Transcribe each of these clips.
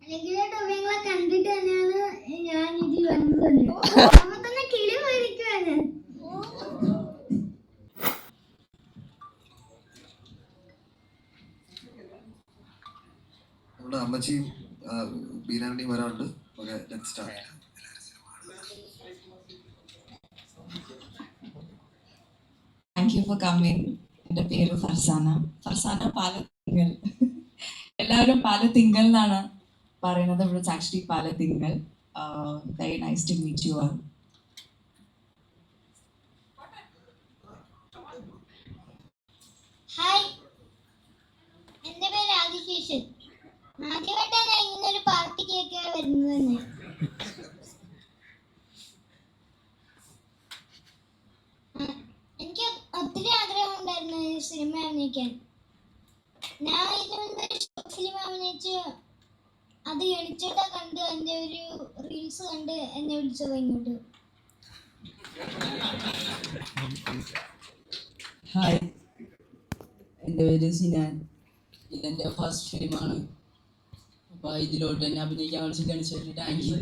കണ്ടിട്ട് തന്നെയാണ് ഞാൻ ഇത് വന്നത്. തന്നെ കിളി പോയിരിക്കുവാണ്. നമ്മുടെ അമ്മച്ചിയും ബീനാന്റെയും വരാറുണ്ട്. Thank you for coming. എൻ്റെ പേര് ഫർസാന. ഫർസാന പാലത്തിങ്കൽ. എല്ലാവരും പാലത്തിങ്കൽ എന്നാണ് പറയുന്നത്. ഇവിടെ it's actually Palathingal. Very nice to meet you all. Hi, എൻ്റെ പേര് ആദിശേഷൻ. ആദ്യമായിട്ടാണ് ഇങ്ങനൊരു പാർട്ടിക്കൊക്കെ വരുന്നത്. എനിക്ക് ഒത്തിരി ആഗ്രഹം ഉണ്ടായിരുന്നു ഈ സിനിമ അഭിനയിക്കാൻ. ഞാൻ ഇതിനൊരു ഷോർട്ട് ഫിലിം അഭിനയിച്ച് അത് എണിച്ചിട്ട് കണ്ട് എൻ്റെ ഒരു റീൽസ് കണ്ട് എന്നെ വിളിച്ചത് ഇങ്ങോട്ട്. ഹായ്, എൻ്റെ പേര് സിനാൻ. ഇതെൻ്റെ ഫസ്റ്റ് ഫിലിമാണ്. അപ്പോൾ ഇതിലോട്ട് എന്നെ അഭിനയിക്കാൻ വിളിച്ചിട്ട് താങ്ക് യു.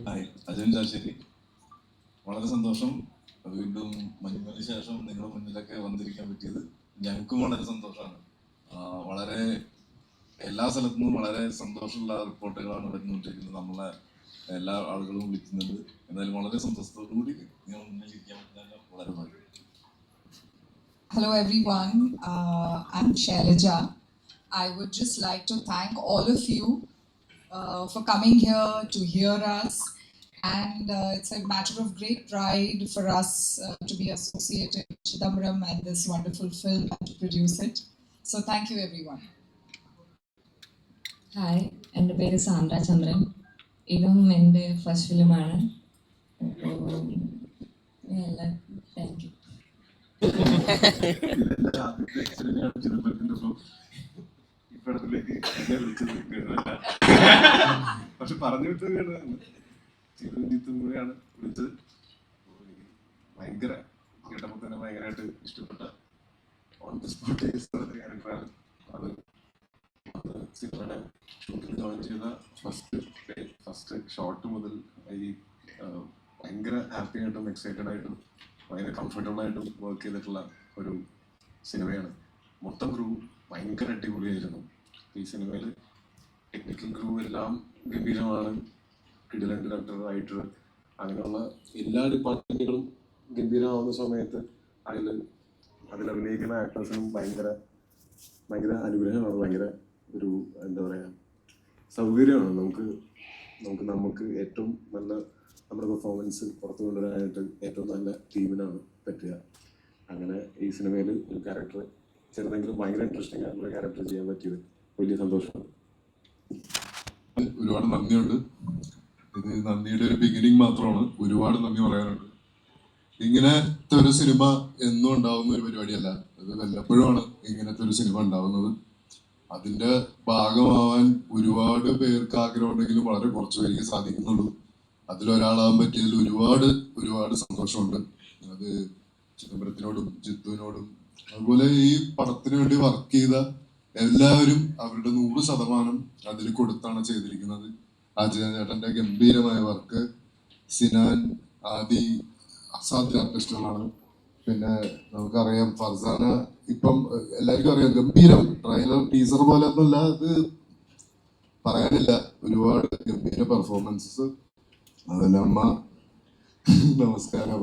ഹായ്, അജയൻ ചാശ്ശേരി. വളരെ സന്തോഷം വീണ്ടും മഞ്ഞുമലിന് ശേഷം നിങ്ങളുടെ മുന്നിലൊക്കെ വന്നിരിക്കാൻ പറ്റിയത്. ഞങ്ങൾക്കും വളരെ സന്തോഷമാണ്. വളരെ എല്ലാ സ്ഥലത്തു നിന്നും വളരെ സന്തോഷമുള്ള റിപ്പോർട്ടുകളാണ് വരുന്നുകൊണ്ടിരിക്കുന്നത്. നമ്മളെ എല്ലാ ആളുകളും വിളിക്കുന്നുണ്ട്. എന്നാലും വളരെ സന്തോഷത്തോടു കൂടി നിങ്ങൾ മുന്നിലിരിക്കാൻ പറ്റുന്ന വളരെ ഭാഗ്യം. Hello everyone, I'm Shailaja. I would just like to thank all of you for coming here to hear us, and it's a matter of great pride for us to be associated with Chidambaram and this wonderful film and to produce it. So thank you everyone. Hi, എൻ്റെ പേര് സാന്ദ്ര ചന്ദ്രൻ. ഇതും എൻ്റെ first ഫിലിമാണ്. Thank you. പക്ഷെ പറഞ്ഞു വിട്ടതാണ് ചിത്രജിത്തുകൂടെയാണ് വിളിച്ചത്. ഭയങ്കര കേട്ടപ്പോൾ തന്നെ ഭയങ്കരമായിട്ട് ഇഷ്ടപ്പെട്ട ഓൺ ദി സ്പോട്ട് ക്യാരക്ടറാണ് അത്. സിനിമയുടെ ഷൂട്ടിൽ ജോയിൻ ചെയ്ത ഫസ്റ്റ് ഷോട്ട് മുതൽ ഈ ഭയങ്കര ഹാപ്പി ആയിട്ടും എക്സൈറ്റഡ് ആയിട്ടും ഭയങ്കര കംഫർട്ടബിൾ ആയിട്ടും വർക്ക് ചെയ്തിട്ടുള്ള ഒരു സിനിമയാണ്. മൊത്തം ക്രൂ ഭയങ്കര അടിപൊളിയായിരുന്നു. ഈ സിനിമയിൽ ടെക്നിക്കൽ ക്രൂ എല്ലാം ഗംഭീരമാണ്. കിടിലൻ ഡയറക്ടർ, റൈറ്റർ, അങ്ങനെയുള്ള എല്ലാ ഡിപ്പാർട്ട്മെന്റുകളും ഗംഭീരമാവുന്ന സമയത്ത് അതിലഭിനയിക്കുന്ന ആക്ടേഴ്സിനും ഭയങ്കര അനുഗ്രഹമാണ്. ഭയങ്കര ഒരു എന്താ പറയുക സൗകര്യമാണ്. നമുക്ക് ഏറ്റവും നല്ല നമ്മുടെ പെർഫോമൻസ് പുറത്തു കൊണ്ടുവരാനായിട്ട് ഏറ്റവും നല്ല ടീമിനാണ് പറ്റുക. അങ്ങനെ ഈ സിനിമയിൽ ഒരു ക്യാരക്ടർ ചെറുതെങ്കിലും ഭയങ്കര ഇൻട്രസ്റ്റിംഗ് ആയിട്ടുള്ള ക്യാരക്ടർ ചെയ്യാൻ പറ്റിയത് വലിയ സന്തോഷമാണ്. ഒരുപാട് നന്ദിയുണ്ട്. ഇത് നന്ദിയുടെ ഒരു ബിഗിനിങ് മാത്രമാണ്. ഒരുപാട് നന്ദി പറയാനുണ്ട്. ഇങ്ങനത്തെ ഒരു സിനിമ എന്നും ഉണ്ടാവുന്ന ഒരു പരിപാടിയല്ല. അത് വല്ലപ്പോഴുമാണ് ഇങ്ങനത്തെ ഒരു സിനിമ ഉണ്ടാവുന്നത്. അതിന്റെ ഭാഗമാവാൻ ഒരുപാട് പേർക്ക് ആഗ്രഹം ഉണ്ടെങ്കിലും വളരെ കുറച്ച് പേർക്ക് സാധിക്കുന്നുള്ളൂ. അതിലൊരാളാവാൻ പറ്റിയതിൽ ഒരുപാട് സന്തോഷമുണ്ട്. അത് ചിദംബരത്തിനോടും ജിത്തുവിനോടും അതുപോലെ ഈ പടത്തിന് വേണ്ടി വർക്ക് ചെയ്ത എല്ലാവരും അവരുടെ 100% അതിൽ കൊടുത്താണ് ചെയ്തിരിക്കുന്നത്. അജയൻ ചേട്ടന്റെ ഗംഭീരമായ വർക്ക്, സിനാൻ, ആദി അസാധ്യ ആർട്ടിസ്റ്റുകളാണ്. പിന്നെ നമുക്കറിയാം ഫർസാന, ഇപ്പം എല്ലാവർക്കും അറിയാം, ഗംഭീരം ട്രെയിലർ ടീസർ പോലെ ഒന്നുമല്ല, അത് പറയാനില്ല. ഒരുപാട് ഗംഭീര പെർഫോമൻസസ്. അതെല്ലാം അമ്മ നമസ്കാരം.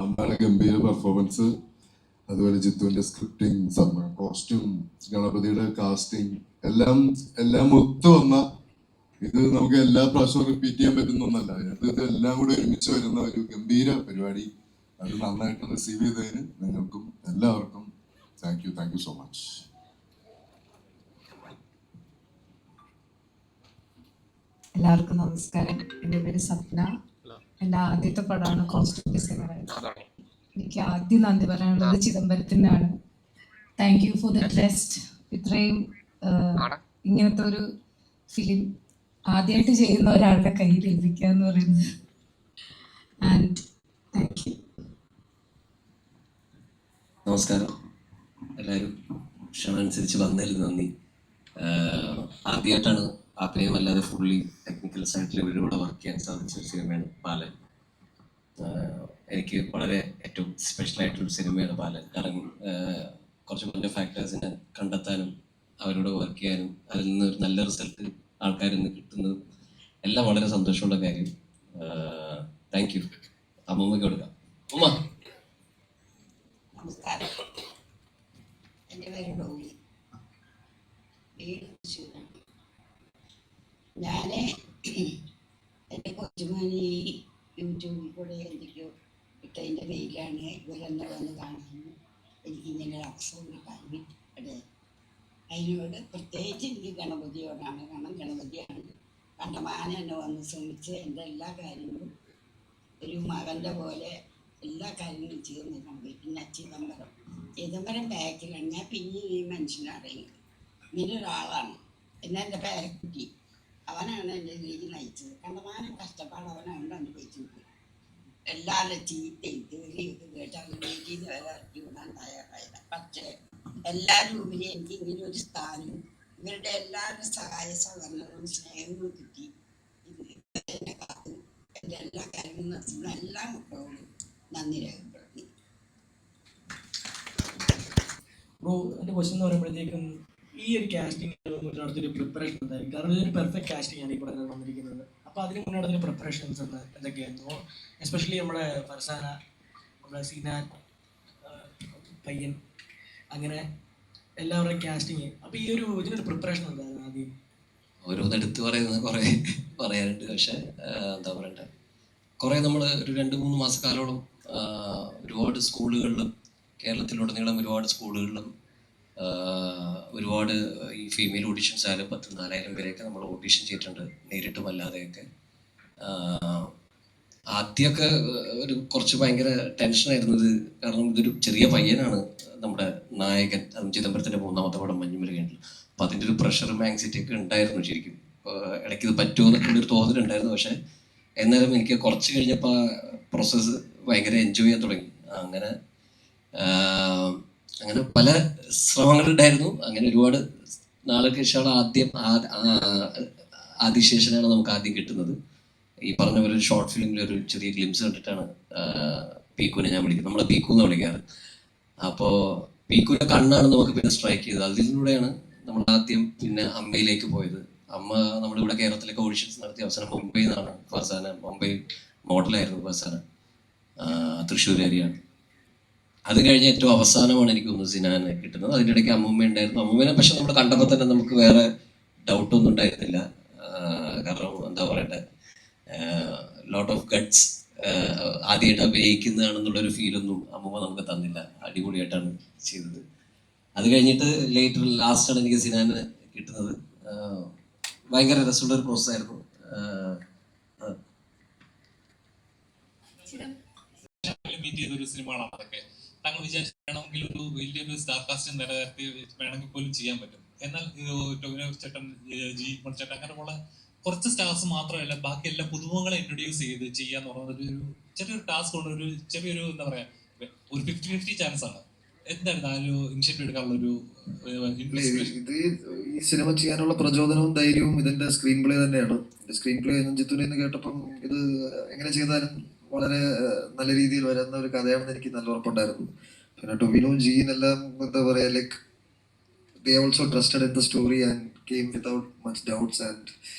അമ്മയുടെ ഗംഭീര പെർഫോമൻസ്, അതുപോലെ ജിത്തുവിന്റെ സ്ക്രിപ്റ്റിംഗ്, കോസ്റ്റ്യൂം, ഗണപതിയുടെ കാസ്റ്റിംഗ് എല്ലാം ഒത്തു വന്ന ഇത് നമുക്ക് എല്ലാ പ്രാവശ്യവും റിപ്പീറ്റ് ചെയ്യാൻ പറ്റുന്ന ഒന്നല്ല. ഇത് എല്ലാം കൂടെ ഒരുമിച്ച് വരുന്ന ഒരു ഗംഭീര പരിപാടി. അത് നന്നായിട്ട് റിസീവ് ചെയ്തതിന് നിങ്ങൾക്കും എല്ലാവർക്കും താങ്ക് യു സോ മച്ച്. എല്ലാവർക്കും നമസ്കാരം. എൻ്റെ പേര് സപ്ന. എൻ്റെ ആദ്യത്തെ പടമാണ് കോസ്റ്റ്യൂം ഡിസൈനറായിട്ട്. എനിക്ക് ആദ്യം നന്ദി പറയാനുള്ളത് ചിദംബരത്തിനാണ്. Thank you for the trust. ഇത്രയും ഇങ്ങനത്തെ ഒരു ഫിലിം ആദ്യമായിട്ട് ചെയ്യുന്ന ഒരാളുടെ കയ്യിൽ ഏൽപ്പിക്കുക എന്ന് പറയുന്നത്. And thank you. നമസ്കാരം എല്ലാവരും. ക്ഷണം അനുസരിച്ച് വന്നതിൽ നന്ദി. ആദ്യമായിട്ടാണ് അഭിനയം അല്ലാതെ ഫുള്ളി ടെക്നിക്കൽ സൈഡിൽ ഇവരോട് വർക്ക് ചെയ്യാൻ സാധിച്ച ഒരു സിനിമയാണ് ബാലൻ. എനിക്ക് വളരെ ഏറ്റവും സ്പെഷ്യലായിട്ടൊരു സിനിമയാണ് ബാലൻ. കാരണം കുറച്ച് കുറഞ്ഞ ഫാക്ടേഴ്സിനെ കണ്ടെത്താനും അവരോട് വർക്ക് ചെയ്യാനും അതിൽ നിന്ന് ഒരു നല്ല റിസൾട്ട് ആൾക്കാരിൽ നിന്ന് കിട്ടുന്നതും എല്ലാം വളരെ സന്തോഷമുള്ള കാര്യം. Thank you. അമ്മൂമ്മയ്ക്ക് കൊടുക്കാം. ഉമ്മ. നമസ്കാരം. എൻ്റെ പേര് ഡോളി, വീട് തൃശ്ശൂരാണ്. ഞാൻ എൻ്റെ കൊച്ചുമോന് യൂട്യൂബിൽ കൂടെ എന്തൊക്കെയോ ഇട്ടതിൻ്റെ പേരിലാണ് ഇവരെന്നെ വന്ന് കാണുന്നത്. എനിക്കിങ്ങനെ ഒരു അവസരം കിട്ടാൻ അതിനോട് പ്രത്യേകിച്ച് എനിക്ക് ഗണപതിയോടാണ്. കാരണം ഗണപതിയാണ് കണ്ടമാനം എന്നെ വന്ന് ശ്രമിച്ച് എൻ്റെ എല്ലാ കാര്യങ്ങളും ഒരു മകൻ്റെ പോലെ എല്ലാ കാര്യങ്ങളും ചെയ്തു കണ്ടു. പിന്നെ ചിദംബരം ബാക്കിലാണ്. ഞാൻ പിന്നെ ഈ മനുഷ്യനെ അറിയുന്നത് ഇങ്ങനെ ഒരാളാണ്. പിന്നെ എൻ്റെ പേരക്കുട്ടി അവനാണ് എൻ്റെ ഇതിലേക്ക് നയിച്ചത്. കണ്ടമാനം കഷ്ടപ്പാട് അവനാണ് അനുഭവിച്ചത്. എല്ലാവരുടെ ചീത്തയും തെറിയൊക്കെ കേട്ട് അവൻ വീട്ടിൽ നിന്ന് വരെ ഇറക്കി വിടാൻ തയ്യാറായില്ല. പക്ഷേ എല്ലാവരും ഉപരി എനിക്ക് ഇങ്ങനെ ഒരു സ്ഥാനവും ഇവരുടെ എല്ലാവരുടെ സഹായ സഹകരണങ്ങളും സ്നേഹവും കിട്ടി. ഇത് എന്നെ കാത്തു എൻ്റെ എല്ലാ കാര്യങ്ങളും നടത്തുന്ന എല്ലാ മക്കളോടും നന്ദി രേഖപ്പെടുത്തി. ബ്രോ, എൻ്റെ ക്വസ്റ്റ്യൻ എന്ന് പറയുമ്പോഴത്തേക്കും ഈ ഒരു കാസ്റ്റിംഗ് നടത്തിയൊരു പ്രിപ്പറേഷൻ എന്തായിരിക്കും? കാരണം ഇതൊരു പെർഫെക്റ്റ് കാസ്റ്റിംഗ് ആണ് ഈ പടത്തിൽ വന്നിരിക്കുന്നത്. അപ്പോൾ അതിന് മുന്നേ നടത്തിയ പ്രിപ്പറേഷൻസ് എന്തൊക്കെയായിരുന്നു? എസ്പെഷ്യലി നമ്മുടെ ഫർസാന, നമ്മുടെ സിനാൻ, പയ്യൻ, അങ്ങനെ എല്ലാവരുടെയും കാസ്റ്റിങ്. അപ്പോൾ ഈ ഒരു ഇതിനൊരു പ്രിപ്പറേഷൻ എന്തായിരുന്നു ആദ്യം? ഓരോന്നെടുത്ത് പറയുന്നത് കുറേ പറയാനുണ്ട്. പക്ഷേ എന്താ പറയണ്ടേ, കുറേ നമ്മൾ ഒരു 2-3 മാസക്കാലോളം ഒരുപാട് സ്കൂളുകളിലും കേരളത്തിലുടനീളം ഒരുപാട് സ്കൂളുകളിലും ഒരുപാട് ഈ ഫീമെയിൽ ഓഡീഷൻസ് ആയാലും 10,000-4,000 പേരെയൊക്കെ നമ്മൾ ഓഡീഷൻ ചെയ്തിട്ടുണ്ട്, നേരിട്ടും അല്ലാതെയൊക്കെ. ആദ്യമൊക്കെ കുറച്ച് ഭയങ്കര ടെൻഷനായിരുന്നത്. കാരണം ഇതൊരു ചെറിയ പയ്യനാണ് നമ്മുടെ നായകൻ. അതും ചിദംബരത്തിൻ്റെ 3ാമത്തെ പടം മഞ്ഞുമലകേണ്ടിൽ. അപ്പം അതിൻ്റെ ഒരു പ്രഷറും ആങ്സൈറ്റി ഒക്കെ ഉണ്ടായിരുന്നു ശരിക്കും. ഇടയ്ക്ക് ഇത് പറ്റുമോ എന്നൊക്കെയുള്ളൊരു തോന്നലുണ്ടായിരുന്നു. പക്ഷേ എന്നാലും എനിക്ക് കുറച്ച് കഴിഞ്ഞപ്പോൾ പ്രോസസ്സ് ഭയങ്കര എൻജോയ് ചെയ്യാൻ തുടങ്ങി. അങ്ങനെ പല ശ്രമങ്ങളുണ്ടായിരുന്നു. അങ്ങനെ ഒരുപാട് നാളുകൾക്ക് ശേഷമാണ് ആദിശേഷനാണ് നമുക്ക് ആദ്യം കിട്ടുന്നത്. ഈ പറഞ്ഞ പോലെ ഒരു ഷോർട്ട് ഫിലിമിൽ ഒരു ചെറിയ ഗ്ലിംസ് കണ്ടിട്ടാണ് പീക്കുവിനെ ഞാൻ വിളിക്കുന്നത്. നമ്മളെ പീക്കു എന്ന് വിളിക്കാറ്. അപ്പോൾ പീക്കുവിൻ്റെ കണ്ണാണ് നമുക്ക് പിന്നെ സ്ട്രൈക്ക് ചെയ്തത്. അതിലൂടെയാണ് നമ്മൾ ആദ്യം പിന്നെ അമ്മയിലേക്ക് പോയത്. അമ്മ നമ്മളിവിടെ കേരളത്തിലേക്ക് ഓഡിഷൻസ് നടത്തിയ അവസാനം മുംബൈയിൽ നിന്നാണ് ഫർസാന. മുംബൈ മോഡലായിരുന്നു ഫർസാന, തൃശ്ശൂരേരിയാണ്. അത് കഴിഞ്ഞ് ഏറ്റവും അവസാനമാണ് എനിക്ക് തോന്നുന്നു സിനാനെ കിട്ടുന്നത്. അതിൻ്റെ ഇടയ്ക്ക് അമ്മൂമ്മ ഉണ്ടായിരുന്നു. അമ്മൂമ്മേനെ പക്ഷെ നമ്മൾ കണ്ടപ്പോൾ തന്നെ നമുക്ക് വേറെ ഡൗട്ടൊന്നും ഉണ്ടായിരുന്നില്ല. കാരണം എന്താ പറയണ്ടേ, ലോട്ട് ഓഫ് ഗട്ട്സ്. ആദ്യമായിട്ട് അഭിനയിക്കുന്നതാണെന്നുള്ളൊരു ഫീലൊന്നും അമ്മൂമ്മ നമുക്ക് തന്നില്ല. അടിപൊളിയായിട്ടാണ് ചെയ്തത്. അത് കഴിഞ്ഞിട്ട് ലാസ്റ്റാണ് എനിക്ക് സിനാനെ കിട്ടുന്നത്. ഭയങ്കര രസമുള്ളൊരു പ്രോസസ്സായിരുന്നു. ചെയ്തൊരു സിനിമകളാണ് അതൊക്കെ. താങ്കൾ വിചാരിച്ചിട്ടാണെങ്കിൽ ഒരു വലിയൊരു സ്റ്റാർ കാസ്റ്റ് നിലനിർത്തി വേണമെങ്കിൽ പോലും ചെയ്യാൻ പറ്റും. എന്നാൽ ടോവിനോ ചേട്ടൻ, ജി മണിച്ചേട്ടൻ, അങ്ങനെയുള്ള കുറച്ച് സ്റ്റാർസ് മാത്രമല്ല ബാക്കി എല്ലാ പുതുമുഖങ്ങളെ ഇൻട്രൊഡ്യൂസ് ചെയ്ത് ചെയ്യാന്ന് പറയുന്നത് ഒരു ചെറിയൊരു ടാസ്ക് കൊണ്ട് ഒരു ചെറിയൊരു എന്താ പറയാ ഒരു 50-50 ചാൻസ് ആണ്. എന്തായിരുന്നു ആ ഒരു ഇനിഷ്യേറ്റീവ് എടുക്കാനുള്ള ഒരു ഇത് ഈ സിനിമ ചെയ്യാനുള്ള പ്രചോദനവും ധൈര്യവും ഇതിന്റെ സ്ക്രീൻ പ്ലേ തന്നെയാണ്. സ്ക്രീൻ പ്ലേ ജിത്തുനെ കേട്ടപ്പം ഇത് എങ്ങനെ ചെയ്താലും വളരെ നല്ല രീതിയിൽ വരുന്ന ഒരു കഥയാണെന്ന് എനിക്ക് നല്ല ഉറപ്പുണ്ടായിരുന്നു. പിന്നെ ടൊവിനോ ജീനെല്ലാം എന്താ പറയാ, like they also trusted in the story and came without much doubts and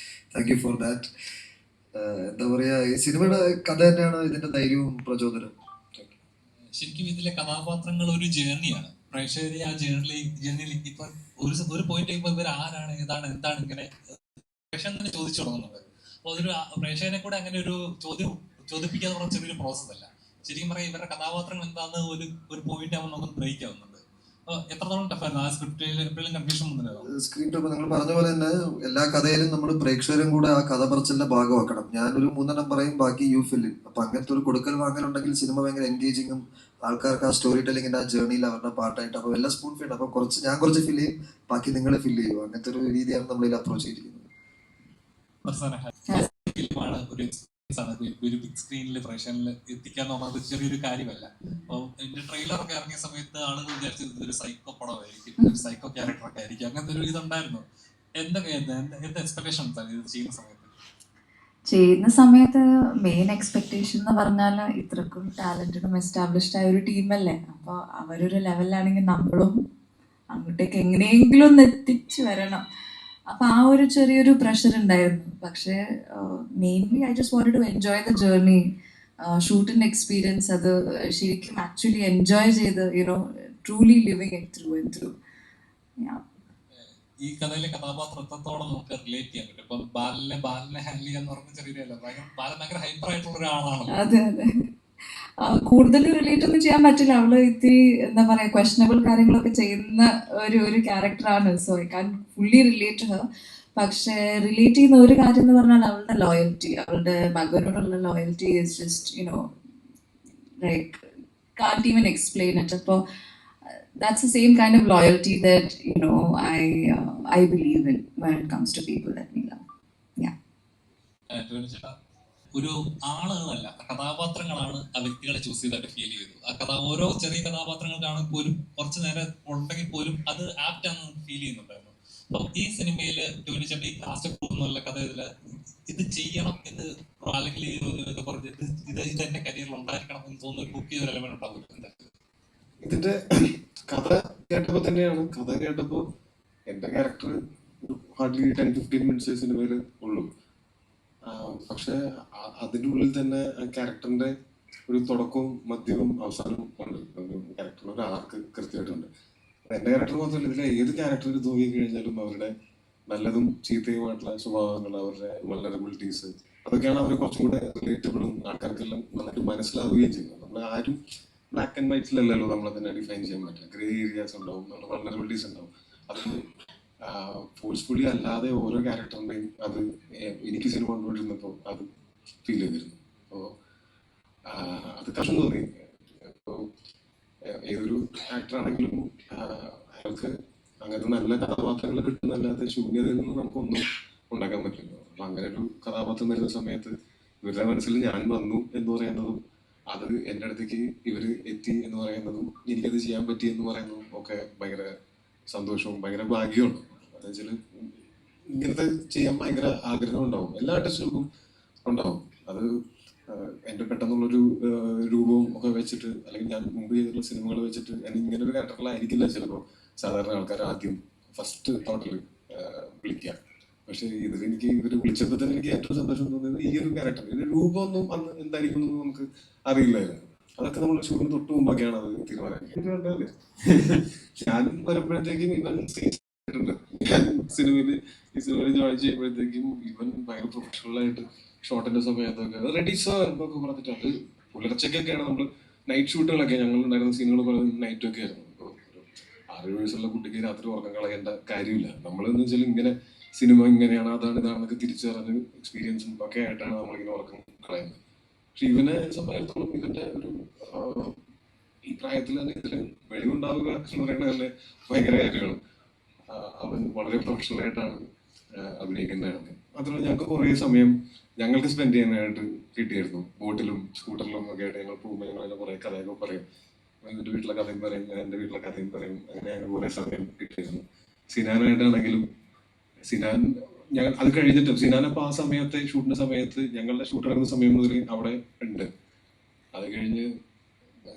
thank you for that. എന്താ പറയാ, ഈ സിനിമയുടെ കഥ തന്നെയാണ് ഇതിന്റെ ധൈര്യവും പ്രചോദനവും. ശരിക്കും ഇതിലെ കഥാപാത്രങ്ങൾ ഒരു ജേർണിയാണ്. പ്രേക്ഷകരെ ആ ജേർണിയിൽ ഇപ്പൊ ഒരു പോയിന്റ് കഴിയുമ്പോൾ ഇവർ ആരാണ്, ഏതാണ്, എന്താണ് ഇങ്ങനെ പ്രേക്ഷകൻ തന്നെ ചോദിച്ചു തുടങ്ങുന്നത്. അപ്പോൾ അതൊരു പ്രേക്ഷകനെ കൂടെ അങ്ങനെ ഒരു ചോദിപ്പിക്കാന്ന് പറഞ്ഞ ചെറിയൊരു പ്രോസസ് അല്ല. ശരിക്കും പറയാം ഇവരുടെ കഥാപാത്രങ്ങൾ എന്താണെന്ന് ഒരു പോയിന്റ് ആവുമ്പോൾ നമുക്ക് ബ്രേക്ക് ആവുന്നുണ്ട്. എത്രത്തോളം ടഫായിരുന്നു ആ സ്ക്രിപ്റ്റിൽ? എപ്പോഴും കൺഫ്യൂഷൻ വന്നിട്ടുണ്ടോ? സ്ക്രീൻ ടോപ്പ് നിങ്ങൾ പറഞ്ഞ പോലെ തന്നെ എല്ലാ കഥയിലും നമ്മൾ പ്രേക്ഷകരും കൂടെ ആ കഥ പറച്ചിലിന്റെ ഭാഗമാക്കണം. ഞാനൊരു 3 പറയും, ബാക്കി യു ഫില്ലിൻ. അപ്പൊ അങ്ങനത്തെ ഒരു കൊടുക്കൽ വാങ്ങലുണ്ടെങ്കിൽ സിനിമ ഭയങ്കര എൻഗേജിങ്ങും ആൾക്കാർക്ക് ആ സ്റ്റോറി ടെല്ലിങ്ങിന്റെ ആ ജേർണിയിൽ അവരുടെ പാർട്ടായിട്ട് അപ്പൊ എല്ലാം സ്പൂൺ ഫീഡ്. അപ്പൊ ഞാൻ കുറച്ച് ഫില്ല് ചെയ്യും, ബാക്കി നിങ്ങൾ ഫില്ല് ചെയ്യും. അങ്ങനത്തെ ഒരു രീതിയാണ് നമ്മളിൽ അപ്രോച്ച് ചെയ്തിരിക്കുന്നത്. ഫിലിമാണ് ഒരു experience ആണ്. ഒരു ബിഗ് സ്ക്രീനിൽ പ്രേക്ഷകരിൽ എത്തിക്കുക എന്ന് പറഞ്ഞത് ചെറിയൊരു കാര്യമല്ല. അപ്പോൾ എന്റെ ട്രെയിലറൊക്കെ ഇറങ്ങിയ സമയത്ത് ആളുകൾ വിചാരിച്ചത് ഇതൊരു സൈക്കോ പടമായിരിക്കും, ഒരു സൈക്കോ ക്യാരക്ടറൊക്കെ ആയിരിക്കും, അങ്ങനത്തെ ഒരു ഇതുണ്ടായിരുന്നു. എന്തൊക്കെ എന്താ എക്സ്പെക്ടേഷൻസ് ആണ് ഇത് ചെയ്യുന്ന സമയത്ത്? മെയിൻ എക്സ്പെക്ടേഷൻ എന്ന് പറഞ്ഞാൽ ഇത്രക്കും ടാലന്റഡും എസ്റ്റാബ്ലിഷ്ഡ് ആയ ഒരു ടീമല്ലേ, അപ്പോൾ അവരൊരു ലെവലിലാണെങ്കിൽ നമ്മളും അങ്ങോട്ടേക്ക് എങ്ങനെയെങ്കിലും ഒന്ന് എത്തിച്ചു വരണം. അപ്പം ആ ഒരു ചെറിയൊരു പ്രഷർ ഉണ്ടായിരുന്നു. പക്ഷേ mainly I just wanted to enjoy the journey, ഷൂട്ടിൻ്റെ എക്സ്പീരിയൻസ് അത് ശരിക്കും ആക്ച്വലി എൻജോയ് ചെയ്ത് truly living it through and through. ഈ കഥയിലെ കഥാപാത്രം എത്രത്തോളം നമുക്ക് റിലേറ്റ് ചെയ്യാൻ പറ്റും? ഇപ്പം ബാലനെ ഹാൻഡിൽ ചെയ്യാന്ന് പറഞ്ഞ ചെറിയ ബാലൻ ഭയങ്കര ഹൈപ്പർ ആയിട്ടുള്ള ഒരാളാണല്ലോ. അതെ അതെ, കൂടുതൽ റിലേറ്റ് ഒന്നും ചെയ്യാൻ പറ്റില്ല. അവള് ഇത്തിരി എന്താ പറയാ ക്വസ്റ്റനബിൾ കാര്യങ്ങളൊക്കെ ചെയ്യുന്ന ഒരു ക്യാരക്ടറാണ്. So I can fully relate her. പക്ഷെ റിലേറ്റ് ചെയ്യുന്ന ഒരു കാര്യം എന്ന് പറഞ്ഞാൽ അവളുടെ ലോയൽറ്റി, അവളുടെ മകനോടുള്ള loyalty is just like can't even explain it. അപ്പോൾ that's the same kind of loyalty that I believe in when it comes to people that we love. Yeah. ഒരു ആളുകളല്ല, കഥാപാത്രങ്ങളാണ് ആ വ്യക്തികളെ ചൂസ് ചെയ്തായിട്ട് ഫീൽ ചെയ്തു. ഓരോ ചെറിയ കഥാപാത്രങ്ങൾ കാണുമ്പോൾ പോലും കുറച്ചു നേരം ഉണ്ടെങ്കിൽ പോലും അത് ആപ്റ്റ് ആണെന്ന് ഫീൽ ചെയ്യുന്നുണ്ടായിരുന്നു. അപ്പം ഈ സിനിമയിൽ ടോവിനോച്ചേട്ടൻ ഈ കാസ്റ്റ് എന്നുള്ള കഥ ഇത് ചെയ്യണം എന്ന് അല്ലെങ്കിൽ ഇത് എന്റെ കരിയറിൽ ഉണ്ടായിരിക്കണം എന്ന് തോന്നുന്ന ഒരു ബുക്ക് ചെയ്ത എലമെന്റ് ഉണ്ടാവും. ഇതിന്റെ കഥ കേട്ടപ്പോ തന്നെയാണ്, കഥ കേട്ടപ്പോ എന്റെ ക്യാരക്ടർ ഹാർഡ്ലി 10-15 മിനിറ്റ്സ് സിനിമയിൽ ഉള്ളൂ. പക്ഷെ അതിൻ്റെ ഉള്ളിൽ തന്നെ ക്യാരക്ടറിന്റെ ഒരു തുടക്കവും മധ്യവും അവസാനവും ഉണ്ട്. ക്യാരക്ടറിന് ഒരു ആർക്ക് കൃത്യമായിട്ടുണ്ട്. എന്റെ ക്യാരക്ടർ മാത്രമല്ല, ഇതിലെ ഏത് ക്യാരക്ടർ തോന്നി കഴിഞ്ഞാലും അവരുടെ നല്ലതും ചീത്തയുമായിട്ടുള്ള സ്വഭാവങ്ങൾ, അവരുടെ വൾനറബിലിറ്റീസ്, അതൊക്കെയാണ് അവർ കുറച്ചും കൂടെ റിലേറ്റബിളും ആൾക്കാർക്കെല്ലാം നന്നായിട്ട് മനസ്സിലാവുകയും ചെയ്യുന്നത്. നമ്മൾ ആരും ബ്ലാക്ക് ആൻഡ് വൈറ്റിലല്ലല്ലോ നമ്മളെ തന്നെ ഡിഫൈൻ ചെയ്യാൻ പറ്റുക. ഗ്രേ ഏരിയാസ് ഉണ്ടാവും, നമ്മുടെ വൾനറബിലിറ്റീസ് ഉണ്ടാവും. അത് ഫോഴ്സ്ഫുള്ളി അല്ലാതെ ഓരോ ക്യാരക്ടറിന്റെയും അത് എനിക്ക് സിനിമ കൊണ്ടുപോയിരുന്നപ്പോൾ അത് ഫീൽ ചെയ്തിരുന്നു. അപ്പോൾ അത് കഷ്ടം തോന്നി. ഇപ്പോൾ ഏതൊരു ആക്ടറാണെങ്കിലും അയാൾക്ക് അങ്ങനത്തെ നല്ല കഥാപാത്രങ്ങൾ കിട്ടുന്നല്ലാതെ ശൂന്യതയിൽ നിന്ന് നമുക്കൊന്നും ഉണ്ടാക്കാൻ പറ്റില്ല. അപ്പൊ അങ്ങനെ ഒരു കഥാപാത്രം വരുന്ന സമയത്ത് ഇവരുടെ മനസ്സിൽ ഞാൻ വന്നു എന്ന് പറയുന്നതും അത് എൻ്റെ അടുത്തേക്ക് ഇവർ എത്തി എന്ന് പറയുന്നതും എനിക്കത് ചെയ്യാൻ പറ്റി എന്ന് പറയുന്നതും ഒക്കെ ഭയങ്കര സന്തോഷവും ഭയങ്കര ഭാഗ്യമാണ്. അതെന്ന് വെച്ചാൽ ഇങ്ങനത്തെ ചെയ്യാൻ ഭയങ്കര ആഗ്രഹം ഉണ്ടാവും, എല്ലാ ആർട്ടിസ്റ്റുകൾക്കും ഉണ്ടാവും. അത് എൻ്റെ പെട്ടെന്നുള്ളൊരു രൂപവും ഒക്കെ വെച്ചിട്ട്, അല്ലെങ്കിൽ ഞാൻ മുമ്പ് ചെയ്തിട്ടുള്ള സിനിമകൾ വെച്ചിട്ട് ഇങ്ങനെ ഒരു ക്യാരക്ടറിലായിരിക്കില്ല ചിലപ്പോൾ സാധാരണ ആൾക്കാർ ആദ്യം ഫസ്റ്റ് തോട്ടിൽ വിളിക്കുക. പക്ഷെ ഇതിൽ എനിക്ക് ഇവർ വിളിച്ചപ്പോൾ തന്നെ എനിക്ക് ഏറ്റവും സന്തോഷം തോന്നുന്നത് ഈ ഒരു ക്യാരക്ടർ, ഇതിന്റെ രൂപമൊന്നും അന്ന് എന്തായിരിക്കും എന്ന് നമുക്ക് അറിയില്ലായിരുന്നു. അതൊക്കെ നമ്മൾ ഷൂട്ടിന് തൊട്ട് മുമ്പൊക്കെയാണ് അത് തീരുമാനിക്കുന്നത്. ഞാൻ വരുമ്പോഴത്തേക്കും ഇവൻ ഞാൻ ഈ സിനിമയിൽ ജോയിൻ ചെയ്യുമ്പോഴത്തേക്കും ഇവൻ ഭയങ്കര പ്രൊഫഷണൽ ആയിട്ട് ഷോട്ടിന്റെ സമയത്തൊക്കെ റെഡി സർ എന്നൊക്കെ പറഞ്ഞിട്ട്, അത് പുലർച്ചയ്ക്കൊക്കെയാണ് നമ്മൾ നൈറ്റ് ഷൂട്ടുകളൊക്കെ ഞങ്ങൾ ഉണ്ടായിരുന്ന സീനുകൾ പറയുന്നത് നൈറ്റൊക്കെ ആയിരുന്നു. 6 വയസ്സുള്ള കുട്ടിക്ക് രാത്രി ഉറക്കം കളയേണ്ട കാര്യമില്ല. നമ്മളെന്ന് വെച്ചാൽ ഇങ്ങനെ സിനിമ ഇങ്ങനെയാണ് അതാണ് ഇതാണെന്നൊക്കെ തിരിച്ചറിഞ്ഞ് എക്സ്പീരിയൻസും ഒക്കെ ആയിട്ടാണ് നമ്മളിങ്ങനെ ഉറക്കം കളയുന്നത്. പക്ഷെ ഇവനെ സംബന്ധിച്ചിടത്തോളം ഇവന്റെ ഒരു ഈ പ്രായത്തിൽ തന്നെ ഇതിൽ വെളിവുണ്ടാവുക എന്ന് പറയുന്നത് തന്നെ ഭയങ്കര കാര്യമാണ്. അവൻ വളരെ പ്രൊഫഷണലായിട്ടാണ് അഭിനയിക്കുന്നതാണ്. മാത്രമല്ല ഞങ്ങൾക്ക് കുറേ സമയം ഞങ്ങൾക്ക് സ്പെൻഡ് ചെയ്യാനായിട്ട് കിട്ടിയായിരുന്നു. ബോട്ടിലും സ്കൂട്ടറിലും ഒക്കെ ആയിട്ട് ഞങ്ങൾ പോകുമ്പോൾ ഞങ്ങൾ കുറേ കഥയൊക്കെ പറയും. എൻ്റെ വീട്ടിലെ കഥയും പറയും, ഞാൻ എൻ്റെ വീട്ടിലെ കഥയും പറയും. അങ്ങനെ ഞങ്ങൾ കുറേ സമയം കിട്ടിയിരുന്നു. സിനാനായിട്ടാണെങ്കിലും സിനാൻ ഞങ്ങൾ അത് കഴിഞ്ഞിട്ടും സിനാനപ്പോൾ ആ സമയത്തെ ഷൂട്ടിന്റെ സമയത്ത് ഞങ്ങളുടെ ഷൂട്ട് നടക്കുന്ന സമയം മുതൽ അവിടെ ഉണ്ട്. അത് കഴിഞ്ഞ്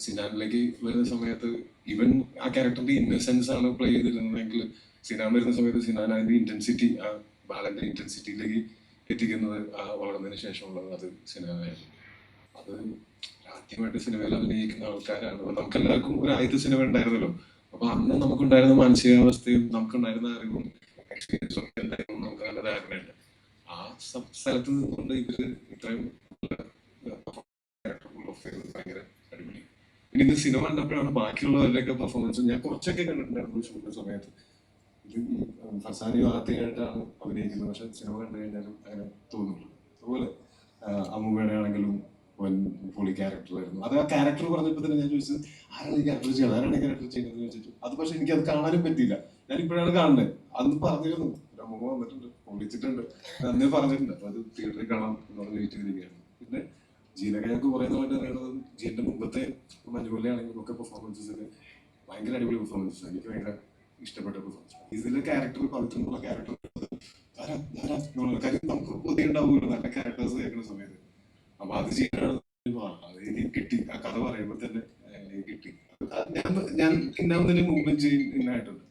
സിനാനിലേക്ക് വരുന്ന സമയത്ത് ഇവൻ ആ ക്യാരക്ടറിന്റെ ഇന്നസെൻസ് ആണ് പ്ലേ ചെയ്തിരുന്നതെങ്കിൽ സിനാൻ വരുന്ന സമയത്ത് സിനാൻ അതിന്റെ ഇന്റൻസിറ്റി, ആ ബാലന്റെ ഇന്റൻസിറ്റിയിലേക്ക് എത്തിക്കുന്നത് വളർന്നതിന് ശേഷമുള്ളത് അത് സിനാനായിരുന്നു. അത് ആദ്യമായിട്ട് സിനിമയിൽ അഭിനയിക്കുന്ന ആൾക്കാരാണ്. നമുക്കെല്ലാവർക്കും ഒരു ആദ്യത്തെ സിനിമ ഉണ്ടായിരുന്നല്ലോ. അപ്പൊ അന്ന് നമുക്കുണ്ടായിരുന്ന മാനസികാവസ്ഥയും നമുക്കുണ്ടായിരുന്ന അറിവും എക്സ്പീരിയൻസും ഒക്കെ എന്തായിരുന്നു നമുക്ക് നല്ല ധാരണയുണ്ട്. ആ സ്ഥലത്ത് നിന്നുകൊണ്ട് ഇവര് ഇത്രയും ഭയങ്കര അടിപൊളി. ഇനി ഇത് സിനിമ കണ്ടപ്പോഴാണ് ബാക്കിയുള്ളവരുടെയൊക്കെ പെർഫോമൻസ് ഞാൻ കുറച്ചൊക്കെ കണ്ടിട്ടുണ്ടായിരുന്നു ഷൂട്ടിന്റെ സമയത്ത്. ഇത് ഫസാനി ആദ്യമായിട്ടാണ് അഭിനയിക്കുന്നത്, പക്ഷെ സിനിമ കണ്ടു കഴിഞ്ഞാലും അങ്ങനെ തോന്നുന്നു. അതുപോലെ അമ്മൂമ്മയുടെ ആണെങ്കിലും പൊളി ക്യാരക്ടറായിരുന്നു. അത് ആ ക്യാരക്ടർ പറഞ്ഞപ്പോൾ തന്നെ ഞാൻ ചോദിച്ചത് ആരാണ് ഈ ക്യാരക്ടർ ചെയ്യുന്നത്, ആരാണ് ഈ ക്യാരക്ടർ ചെയ്യുന്നത് ചോദിച്ചു. അത് പക്ഷെ എനിക്ക് അത് കാണാനും പറ്റിയില്ല. ഞാൻ ഇപ്പോഴാണ് കാണുന്നത്. അന്ന് പറഞ്ഞിരുന്നു അമ്മൂമ്മ വന്നിട്ടുണ്ട് വിളിച്ചിട്ടുണ്ട്, അന്നേ പറഞ്ഞിട്ടുണ്ട്. അപ്പൊ അത് തിയേറ്ററിൽ കാണാം എന്ന് പറഞ്ഞ് വെയിറ്റ് ചെയ്തിരിക്കുകയാണ്. പിന്നെ ജീനൊക്കെ ഞങ്ങൾക്ക് കുറെ നാളായിട്ട് അറിയണത് ജീന്റെ മുമ്പത്തെ മഞ്ഞുകൊല്ലയാണെങ്കിലും ഒക്കെ പെർഫോമൻസസിന് ഭയങ്കര അടിപൊളി പെർഫോമൻസസ്, എനിക്ക് ഭയങ്കര ഇഷ്ടപ്പെട്ട പെർഫോമൻസ്. ഇതിലെ ക്യാരക്ടർ പവിത്രനുള്ള ക്യാരക്ടർ കാര്യം നമുക്ക് ഒത്തിരി ഉണ്ടാവുമല്ലോ നല്ല ക്യാരക്ടേഴ്സ് കേൾക്കുന്ന സമയത്ത്. അപ്പൊ അത് ചെയ്യാനാണ് അത് എനിക്ക് കിട്ടി. ആ കഥ പറയുമ്പോൾ തന്നെ എനിക്ക് കിട്ടി. ഞാൻ ഇന്നാവുന്നതിന് മുമ്പ് ഇന്നായിട്ടുണ്ട്.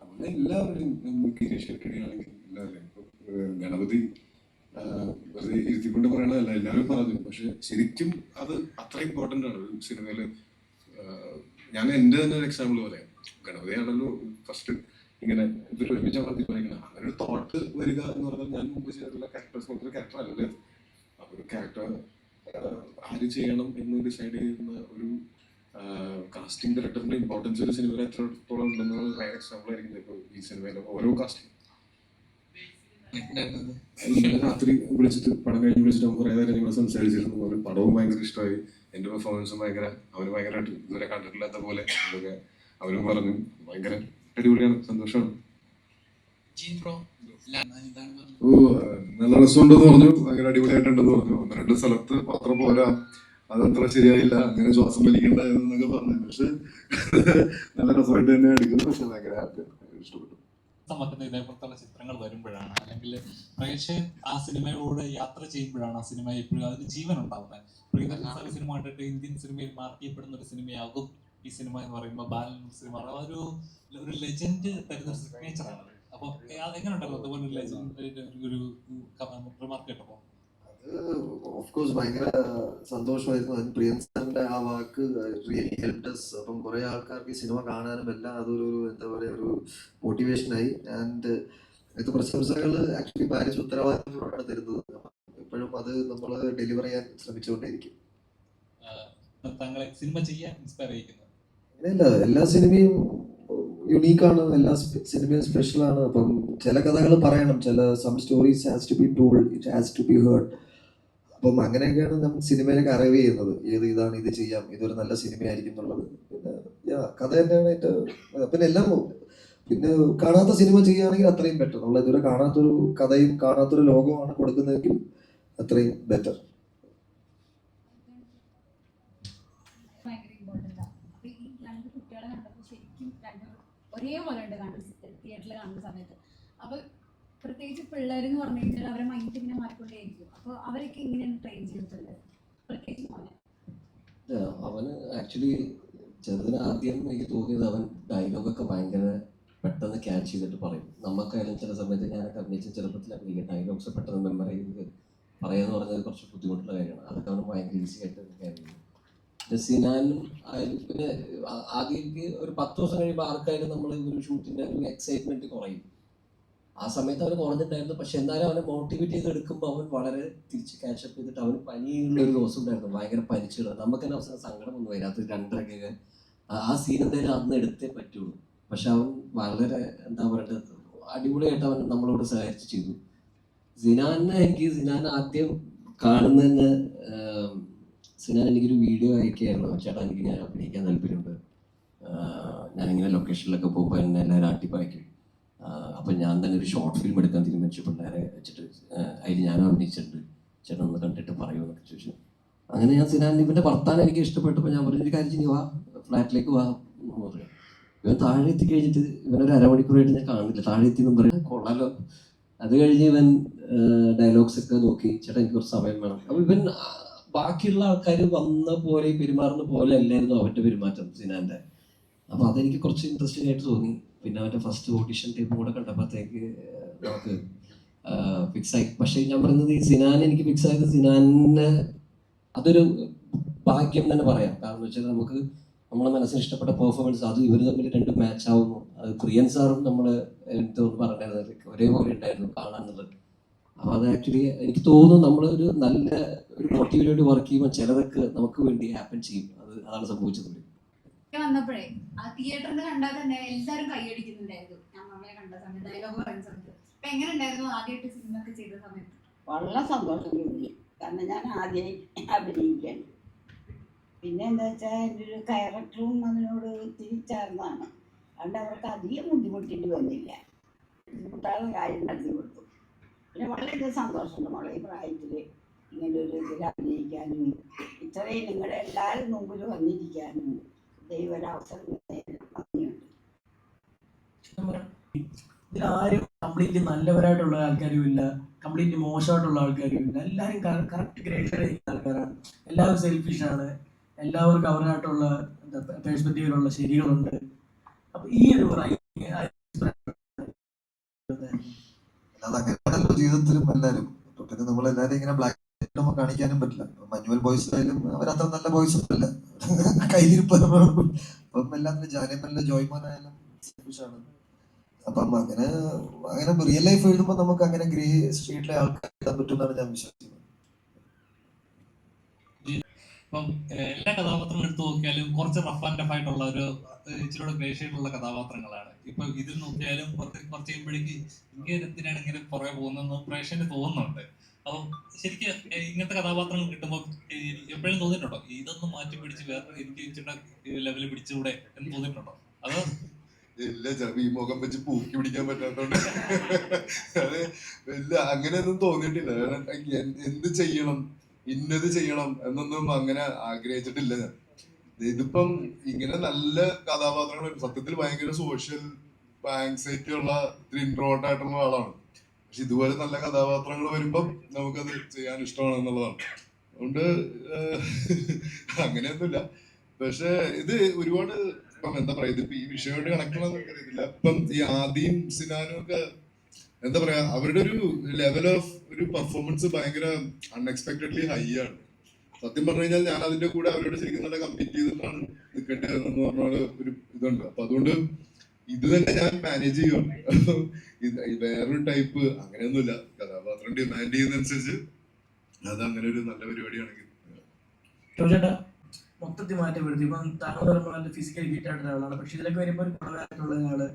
അതുപോലെ എല്ലാവരുടെയും ഗിരീഷ് എല്ലാവരുടെയും ഗണപതി വെറുതെ ഇരുത്തിക്കൊണ്ട് പറയണതല്ല, എല്ലാവരും പറഞ്ഞു. പക്ഷെ ശരിക്കും അത് അത്ര ഇമ്പോർട്ടൻ്റ് ആണ് ഒരു സിനിമയില്. ഞാൻ എൻ്റെ തന്നെ ഒരു എക്സാമ്പിൾ പറയാം. ഗണപതിയാണല്ലോ ഫസ്റ്റ് ഇങ്ങനെ ഇവർ ഒരുമിച്ച് തീരുമാനിക്കണം. അങ്ങനെ ഒരു തോട്ട് വരിക എന്ന് പറഞ്ഞാൽ ഞാൻ മുമ്പ് ചെയ്തിട്ടുള്ള ക്യാരക്ടേഴ്സ് മാത്രം ക്യാരക്ടർ അല്ലല്ലോ. അപ്പൊ ഒരു ക്യാരക്ടർ ആര് ചെയ്യണം എന്ന് ഡിസൈഡ് ചെയ്യുന്ന ഒരു കാസ്റ്റിംഗ് ഡയറക്ടറിന്റെ ഇമ്പോർട്ടൻസ് ഒരു സിനിമയിൽ എത്രത്തോളം ഉണ്ടെന്ന് ഭയങ്കര എക്സാമ്പിൾ ആയിരിക്കും ഇപ്പോൾ ഈ സിനിമയിലെ ഓരോ കാസ്റ്റിംഗ്. രാത്രി വിളിച്ചിട്ട് പടം കഴിഞ്ഞ് വിളിച്ചിട്ട് നമുക്ക് കുറേ നേരം ഞങ്ങൾ സംസാരിച്ചിരുന്നു. പോലെ പടവും ഭയങ്കര ഇഷ്ടമായി, എന്റെ പെർഫോമൻസും ഭയങ്കര അവന് ഭയങ്കരമായിട്ട് ഇതുവരെ കണ്ടിട്ടില്ലാത്ത പോലെ അതൊക്കെ അവരും പറഞ്ഞു. ഭയങ്കര അടിപൊളിയാണ്, സന്തോഷമാണ്. നല്ല രസമുണ്ടെന്ന് പറഞ്ഞു, ഭയങ്കര അടിപൊളിയായിട്ടുണ്ടെന്ന് പറഞ്ഞു. 1-2 സ്ഥലത്ത് പത്രം പോരാ, അതത്ര ശരിയായില്ല, അങ്ങനെ ശ്വാസം വലിക്കണ്ടായെന്നൊക്കെ പറഞ്ഞു. പക്ഷെ നല്ല രസമായിട്ട് തന്നെ എടുക്കുന്നു. പക്ഷെ ഭയങ്കര ഹാപ്പിയാണ്, ഇഷ്ടപ്പെട്ടു. നമുക്ക് ഇതേപോലത്തുള്ള ചിത്രങ്ങൾ വരുമ്പോഴാണ്, അല്ലെങ്കിൽ പ്രേക്ഷകൻ ആ സിനിമയോട് യാത്ര ചെയ്യുമ്പോഴാണ് ആ സിനിമ എപ്പോഴും അതിന് ജീവൻ ഉണ്ടാവുന്നത്. സിനിമ കണ്ടിട്ട് ഇന്ത്യൻ സിനിമയിൽ മാർക്ക് ചെയ്യപ്പെടുന്ന ഒരു സിനിമയാകും ഈ സിനിമ എന്ന് പറയുമ്പോൾ. ബാലൻ സിനിമ ഒരു ലെജൻഡ് തരുന്ന സിഗ്നേച്ചറാണ്. അപ്പൊ എങ്ങനെ ഉണ്ടായിരുന്നു അതുപോലെ ഒരു ലെജൻഡ് ഒരു റിമാർക്ക് കേട്ടപ്പോ? ഓഫ് കോഴ്സ് ഭയങ്കര സന്തോഷമായിരുന്നു. പ്രിയൻ സാറിന്റെ ആ വാക്ക് റിയലി ഹെൽപ്ഡ് us. അപ്പം കുറെ ആൾക്കാർക്ക് ഈ സിനിമ കാണാനും എല്ലാം അതൊരു എന്താ പറയുക ഒരു മോട്ടിവേഷനായി. ആൻഡ് ഇത് പ്രശംസകൾ ആക്ച്വലി പാരിസ് ഉത്തരവാദിത്തങ്ങളോടാണ് തരുന്നത്. എപ്പോഴും അത് നമ്മൾ ഡെലിവർ ചെയ്യാൻ ശ്രമിച്ചുകൊണ്ടേയിരിക്കും. താങ്കളെ സിനിമ ചെയ്യാൻ ഇൻസ്പയർ ചെയ്യിക്കുന്നത്? അങ്ങനെയല്ല, എല്ലാ സിനിമയും യുണീക്കാണ്, എല്ലാ സിനിമയും സ്പെഷ്യലാണ്. അപ്പം ചില കഥകൾ പറയണം, some stories has to be told, it has to be heard. അപ്പം അങ്ങനെയൊക്കെയാണ് നമ്മൾ സിനിമയിലേക്ക് അറിവ് ചെയ്യുന്നത്. ഇതാണ്, ഇത് ചെയ്യാം, ഇതൊരു നല്ല സിനിമയായിരിക്കും എന്നുള്ളത്. പിന്നെ കഥ തന്നെയാണ് ഏറ്റവും. പിന്നെ എല്ലാം പിന്നെ കാണാത്ത സിനിമ ചെയ്യുകയാണെങ്കിൽ അത്രയും ബെറ്റർ. നമ്മൾ ഇതുവരെ കാണാത്തൊരു കഥയും കാണാത്തൊരു ലോകമാണ് കൊടുക്കുന്നതെങ്കിൽ അത്രയും ബെറ്റർ. ഒരേപോലെ ഉണ്ട് തിയേറ്ററിൽ കാണുന്ന സമയത്ത്. അപ്പോൾ പ്രത്യേകിച്ച് പിള്ളേരെന്ന് പറഞ്ഞു കഴിഞ്ഞാൽ അവരെ മൈൻഡ് ഇങ്ങനെ മാറിക്കൊണ്ടേയിരിക്കും. അപ്പോൾ അവരൊക്കെ ഇങ്ങനെയാണ് ട്രെയിൻ ചെയ്തിട്ടുള്ളത്, പ്രത്യേകിച്ച് അവന് ആക്ച്വലി ചെറുതിന് ആദ്യം എനിക്ക് തോന്നിയത് അവൻ ഡയലോഗൊക്കെ ഭയങ്കര പെട്ടെന്ന് ക്യാച്ച് ചെയ്തിട്ട് പറയും. നമുക്കായാലും ചില സമയത്ത് ഞാനൊക്കെ അഭിനയിച്ച ചെറുപ്പത്തിൽ അഭിനയിക്കുക ഡയലോഗ്സ് പെട്ടെന്ന് മെമ്മറി ചെയ്ത് പറയാന്ന് പറഞ്ഞത് കുറച്ച് ബുദ്ധിമുട്ടുള്ള കാര്യമാണ്. അതൊക്കെ അവന് ഭയങ്കര ഈസി ആയിട്ട് കാര്യമാണ്. സിനാനും ആയാലും പിന്നെ ആദ്യം എനിക്ക് ഒരു 10 ദിവസം കഴിയുമ്പോൾ ആർക്കായാലും നമ്മൾ ഒരു ഷൂട്ടിൻ്റെ ഒരു എക്സൈറ്റ്മെന്റ് കുറയും. ആ സമയത്ത് അവന് കുറഞ്ഞിട്ടുണ്ടായിരുന്നു. പക്ഷെ എന്നാലും അവനെ മോട്ടിവേറ്റ് ചെയ്ത് എടുക്കുമ്പോൾ അവൻ വളരെ തിരിച്ച് ക്യാച്ചപ്പ് ചെയ്തിട്ട് അവന് പനിയുള്ള ഒരു ദിവസം ഉണ്ടായിരുന്നു, ഭയങ്കര പനിച്ചുള്ള. നമുക്ക് തന്നെ അവസരം സങ്കടമൊന്നും വരാത്ത 2:30 ആ സീൻ എന്തായാലും അന്ന് എടുത്തേ പറ്റുള്ളൂ. പക്ഷെ അവൻ വളരെ എന്താ പറയുക അടിപൊളിയായിട്ട് അവൻ നമ്മളോട് സഹകരിച്ച് ചെയ്തു. സിനാൻ ആദ്യം കാണുന്നതന്നെ സിനാൻ എനിക്കൊരു വീഡിയോ അയക്കുകയായിരുന്നു. ചേട്ടാ എനിക്ക് ഞാൻ അഭിനയിക്കാൻ താല്പര്യമുണ്ട്, ഞാനിങ്ങനെ ലൊക്കേഷനിലൊക്കെ പോകുമ്പോൾ എന്നെ എല്ലാവരും ആട്ടിപ്പായ്ക്കും. അപ്പം ഞാൻ തന്നെ ഒരു ഷോർട്ട് ഫിലിം എടുക്കാൻ തീരുമാനിച്ചു പിള്ളേരെ വെച്ചിട്ട്. അതിൽ ഞാനും അഭിനയിച്ചിട്ടുണ്ട്, ചേട്ടൻ ഒന്ന് കണ്ടിട്ട് പറയുമെന്നൊക്കെ ചോദിച്ചു. അങ്ങനെ ഞാൻ സിനാൻ ഇവൻ്റെ വർത്താനം എനിക്ക് ഇഷ്ടപ്പെട്ടപ്പോൾ ഞാൻ പറഞ്ഞൊരു കാര്യം ചെയ്യും, വാ ഫ്ലാറ്റിലേക്ക് വാ എന്ന് പറഞ്ഞു. ഇവൻ താഴെ എത്തിക്കഴിഞ്ഞിട്ട് ഇവനൊരു അരമണിക്കൂറായിട്ട് ഞാൻ കാണില്ല. താഴെ എത്തി എന്നും പറയാൻ കൊള്ളാലോ. അത് കഴിഞ്ഞ് ഇവൻ ഡയലോഗ്സ് ഒക്കെ നോക്കി, ചേട്ടാ എനിക്ക് കുറച്ച് സമയം വേണം. അപ്പോൾ ഇവൻ ബാക്കിയുള്ള ആൾക്കാർ വന്ന പോലെ പെരുമാറുന്ന പോലെ അല്ലായിരുന്നു അവൻ്റെ പെരുമാറ്റം സിനാൻ്റെ. അപ്പോൾ അതെനിക്ക് കുറച്ച് ഇൻട്രസ്റ്റിംഗ് ആയിട്ട് തോന്നി. പിന്നെ അവൻ്റെ ഫസ്റ്റ് ഓഡിഷൻ ടൈപ്പ് കൂടെ കണ്ടപ്പോഴത്തേക്ക് നമുക്ക് ഫിക്സായി. പക്ഷേ ഞാൻ പറയുന്നത് ഈ സിനാൻ എനിക്ക് ഫിക്സ് ആയത് സിനാനെ അതൊരു ഭാഗ്യം തന്നെ പറയാം. കാരണം വെച്ചാൽ നമുക്ക് നമ്മളെ മനസ്സിന് ഇഷ്ടപ്പെട്ട പെർഫോമൻസ് അത് ഇവർ തമ്മിൽ രണ്ടും മാച്ച് ആവുന്നു. അത് പ്രിയൻ സാറും നമ്മൾ എന്തൊന്ന് പറഞ്ഞിരുന്നത് ഒരേപോലെ ഉണ്ടായിരുന്നു കാണാനുള്ളത്. അപ്പോൾ അത് ആക്ച്വലി എനിക്ക് തോന്നുന്നു നമ്മളൊരു നല്ല ഒരു മോട്ടീവിന് വേണ്ടി വർക്ക് ചെയ്യുമ്പോൾ ചിലതൊക്കെ നമുക്ക് വേണ്ടി ഹാപ്പൻ ചെയ്യും. അതാണ് സംഭവിച്ചത്. വന്നപ്പോഴേ ആ തിയേറ്ററിൽ കണ്ടാൽ തന്നെ എല്ലാവരും കൈയടിക്കുന്നുണ്ടായിരുന്നു നമ്മളെ കണ്ട സമയത്ത്, ഡയലോഗ് പറയുന്ന സമയത്ത്. അപ്പൊ എങ്ങനെ ഉണ്ടായിരുന്നു ആദ്യമായിട്ട് സിനിമ ഒക്കെ ചെയ്ത സമയത്ത്? വളരെ സന്തോഷം തോന്നി. കാരണം ഞാൻ ആദ്യമായി അഭിനയിക്കുകയാണ്. പിന്നെ എന്താ വെച്ചാൽ എൻ്റെ ഒരു ക്യാരക്ടറും അതിനോട് തിരിച്ചേർന്നാണ്. അതുകൊണ്ട് അവർക്ക് അധികം ബുദ്ധിമുട്ടിട്ട് വന്നില്ല. ബുദ്ധിമുട്ടാണ് കാര്യം നടത്തി കൊടുത്തു. പിന്നെ വളരെ സന്തോഷമുണ്ട് മോളെ ഈ പ്രായത്തിൽ ഇങ്ങനെ ഒരു ഇതിൽ അഭിനയിക്കാനും ഇത്രയും നിങ്ങളുടെ എല്ലാവരും മുമ്പിൽ വന്നിരിക്കാനും ദൈവം ഒരവസരം നന്ദിയുണ്ട്. ഇതിലാരും കംപ്ലീറ്റ്ലി നല്ലവരായിട്ടുള്ള ആൾക്കാരും ഇല്ല, കംപ്ലീറ്റ്ലി മോശമായിട്ടുള്ള ആൾക്കാരും ഇല്ല. എല്ലാവരും കറക്റ്റ് ഗ്രേഡ് ആൾക്കാരാണ്. എല്ലാവരും സെൽഫിഷാണ്. എല്ലാവർക്കും അവരായിട്ടുള്ള പേഴ്സ്പെക്റ്റീവിലുള്ള ശരികളുണ്ട്. അപ്പൊ ഈ ഒരു അല്ലാതെ അങ്ങനെയാണല്ലോ ജീവിതത്തിലും എല്ലാവരും. പിന്നെ നമ്മളെല്ലാവരും ഇങ്ങനെ ബ്ലാക്ക് നമുക്ക് കാണിക്കാനും പറ്റില്ല. മഞ്ഞുവൽ ബോയ്സ് ആയാലും അവരത്ര നല്ല ബോയ്സ് ഒന്നുമല്ല, കയ്യിരിപ്പം. അപ്പം എല്ലാത്തിനും ജാനമല്ല ജോയ്മോനായാലും സെൽഫിഷാണ്. അപ്പം അങ്ങനെ റിയൽ ലൈഫ് എഴുതുമ്പോൾ നമുക്ക് അങ്ങനെ ഗ്രേ സ്ട്രീറ്റിലെ ആൾക്കാർ എഴുതാൻ പറ്റുമെന്നാണ് ഞാൻ വിശ്വസിക്കുന്നത്. ഇപ്പം എല്ലാ കഥാപാത്രങ്ങളും എടുത്തു നോക്കിയാലും കുറച്ച് റഫ് ആൻഡ് ടഫ് ആയിട്ടുള്ള ഒരു ഇച്ചിരി ഗ്രേ ഷെയ്ഡുള്ള കഥാപാത്രങ്ങളാണ്. ഇപ്പൊ ഇതിൽ നോക്കിയാലും കുറച്ച് കഴിയുമ്പോഴേക്ക് ഇങ്ങനെ എന്തിനാണ് ഇങ്ങനെ പുറകെ പോകുന്നതെന്ന് പ്രേക്ഷകന് തോന്നുന്നുണ്ട്. അപ്പം ശരിക്കും ഇങ്ങനത്തെ കഥാപാത്രങ്ങൾ കിട്ടുമ്പോൾ എപ്പോഴും തോന്നിയിട്ടുണ്ടോ ഇതൊന്നും മാറ്റി പിടിച്ച് വേറെ എനിക്ക് ഇച്ചിരി ലെവലിൽ പിടിച്ചുകൂടെ എന്ന് തോന്നിയിട്ടുണ്ടോ? അതോ ഇല്ല, ഈ മുഖം വെച്ച് പൂക്കി പിടിക്കാൻ പറ്റാത്തോണ്ട് അത് ഇല്ല, അങ്ങനെയൊന്നും തോന്നിയിട്ടില്ല. എന്ത് ചെയ്യണം, ഇന്നത് ചെയ്യണം എന്നൊന്നും അങ്ങനെ ആഗ്രഹിച്ചിട്ടില്ല ഞാൻ. ഇതിപ്പം ഇങ്ങനെ നല്ല കഥാപാത്രങ്ങൾ, സത്യത്തിൽ ഭയങ്കര സോഷ്യൽ ആങ്സൈറ്റി ഉള്ള ഇൻട്രോവേർട്ട് ആയിട്ടുള്ള ആളാണ്. പക്ഷെ ഇതുപോലെ നല്ല കഥാപാത്രങ്ങൾ വരുമ്പം നമുക്കത് ചെയ്യാൻ ഇഷ്ടമാണ് എന്നുള്ളതാണ്. അതുകൊണ്ട് അങ്ങനെയൊന്നുമില്ല. പക്ഷെ ഇത് ഒരുപാട് ഇപ്പം എന്താ പറയാ, ഇതിപ്പോ ഈ വിഷയമായിട്ട് കണക്ട് ആണെന്നൊക്കെ അറിയത്തില്ല. ഇപ്പം ഈ ആദിയും സിനാനും ഒക്കെ എന്താ പറയാ, അവരുടെ ഒരു ലെവൽ ഓഫ് ഒരു പെർഫോമൻസ് ഭയങ്കര അൺഎക്സ്പെക്ടഡ്ലി ഹൈ ആണ്. സത്യം പറഞ്ഞു കഴിഞ്ഞാൽ ഞാൻ അതിന്റെ കൂടെ അവരോട് ശരിക്കും നല്ല കമ്പീറ്റ് ചെയ്തിട്ടാണ് നിൽക്കേണ്ടത് എന്ന് പറഞ്ഞ ഒരു ഇതുണ്ട്. അപ്പൊ അതുകൊണ്ട് ഇത് തന്നെ ഞാൻ മാനേജ് ചെയ്യും. വേറൊരു ടൈപ്പ് അങ്ങനെയൊന്നുമില്ല, കഥാപാത്രം ഡിമാൻഡ് ചെയ്യുന്നതനുസരിച്ച് അത് അങ്ങനെ ഒരു നല്ല പരിപാടിയാണെങ്കിൽ മൊത്തത്തിൽ മാറ്റം വരുത്തി. ഇപ്പം താങ്കൾ പറയുമ്പോൾ നല്ല ഫിസിക്കലി ഫിറ്റ് ആയിട്ടുള്ള ഒരാളാണ്, പക്ഷെ ഇതിലൊക്കെ വരുമ്പോൾ ഒരു കുറവായിട്ടുള്ള ഒരാള്,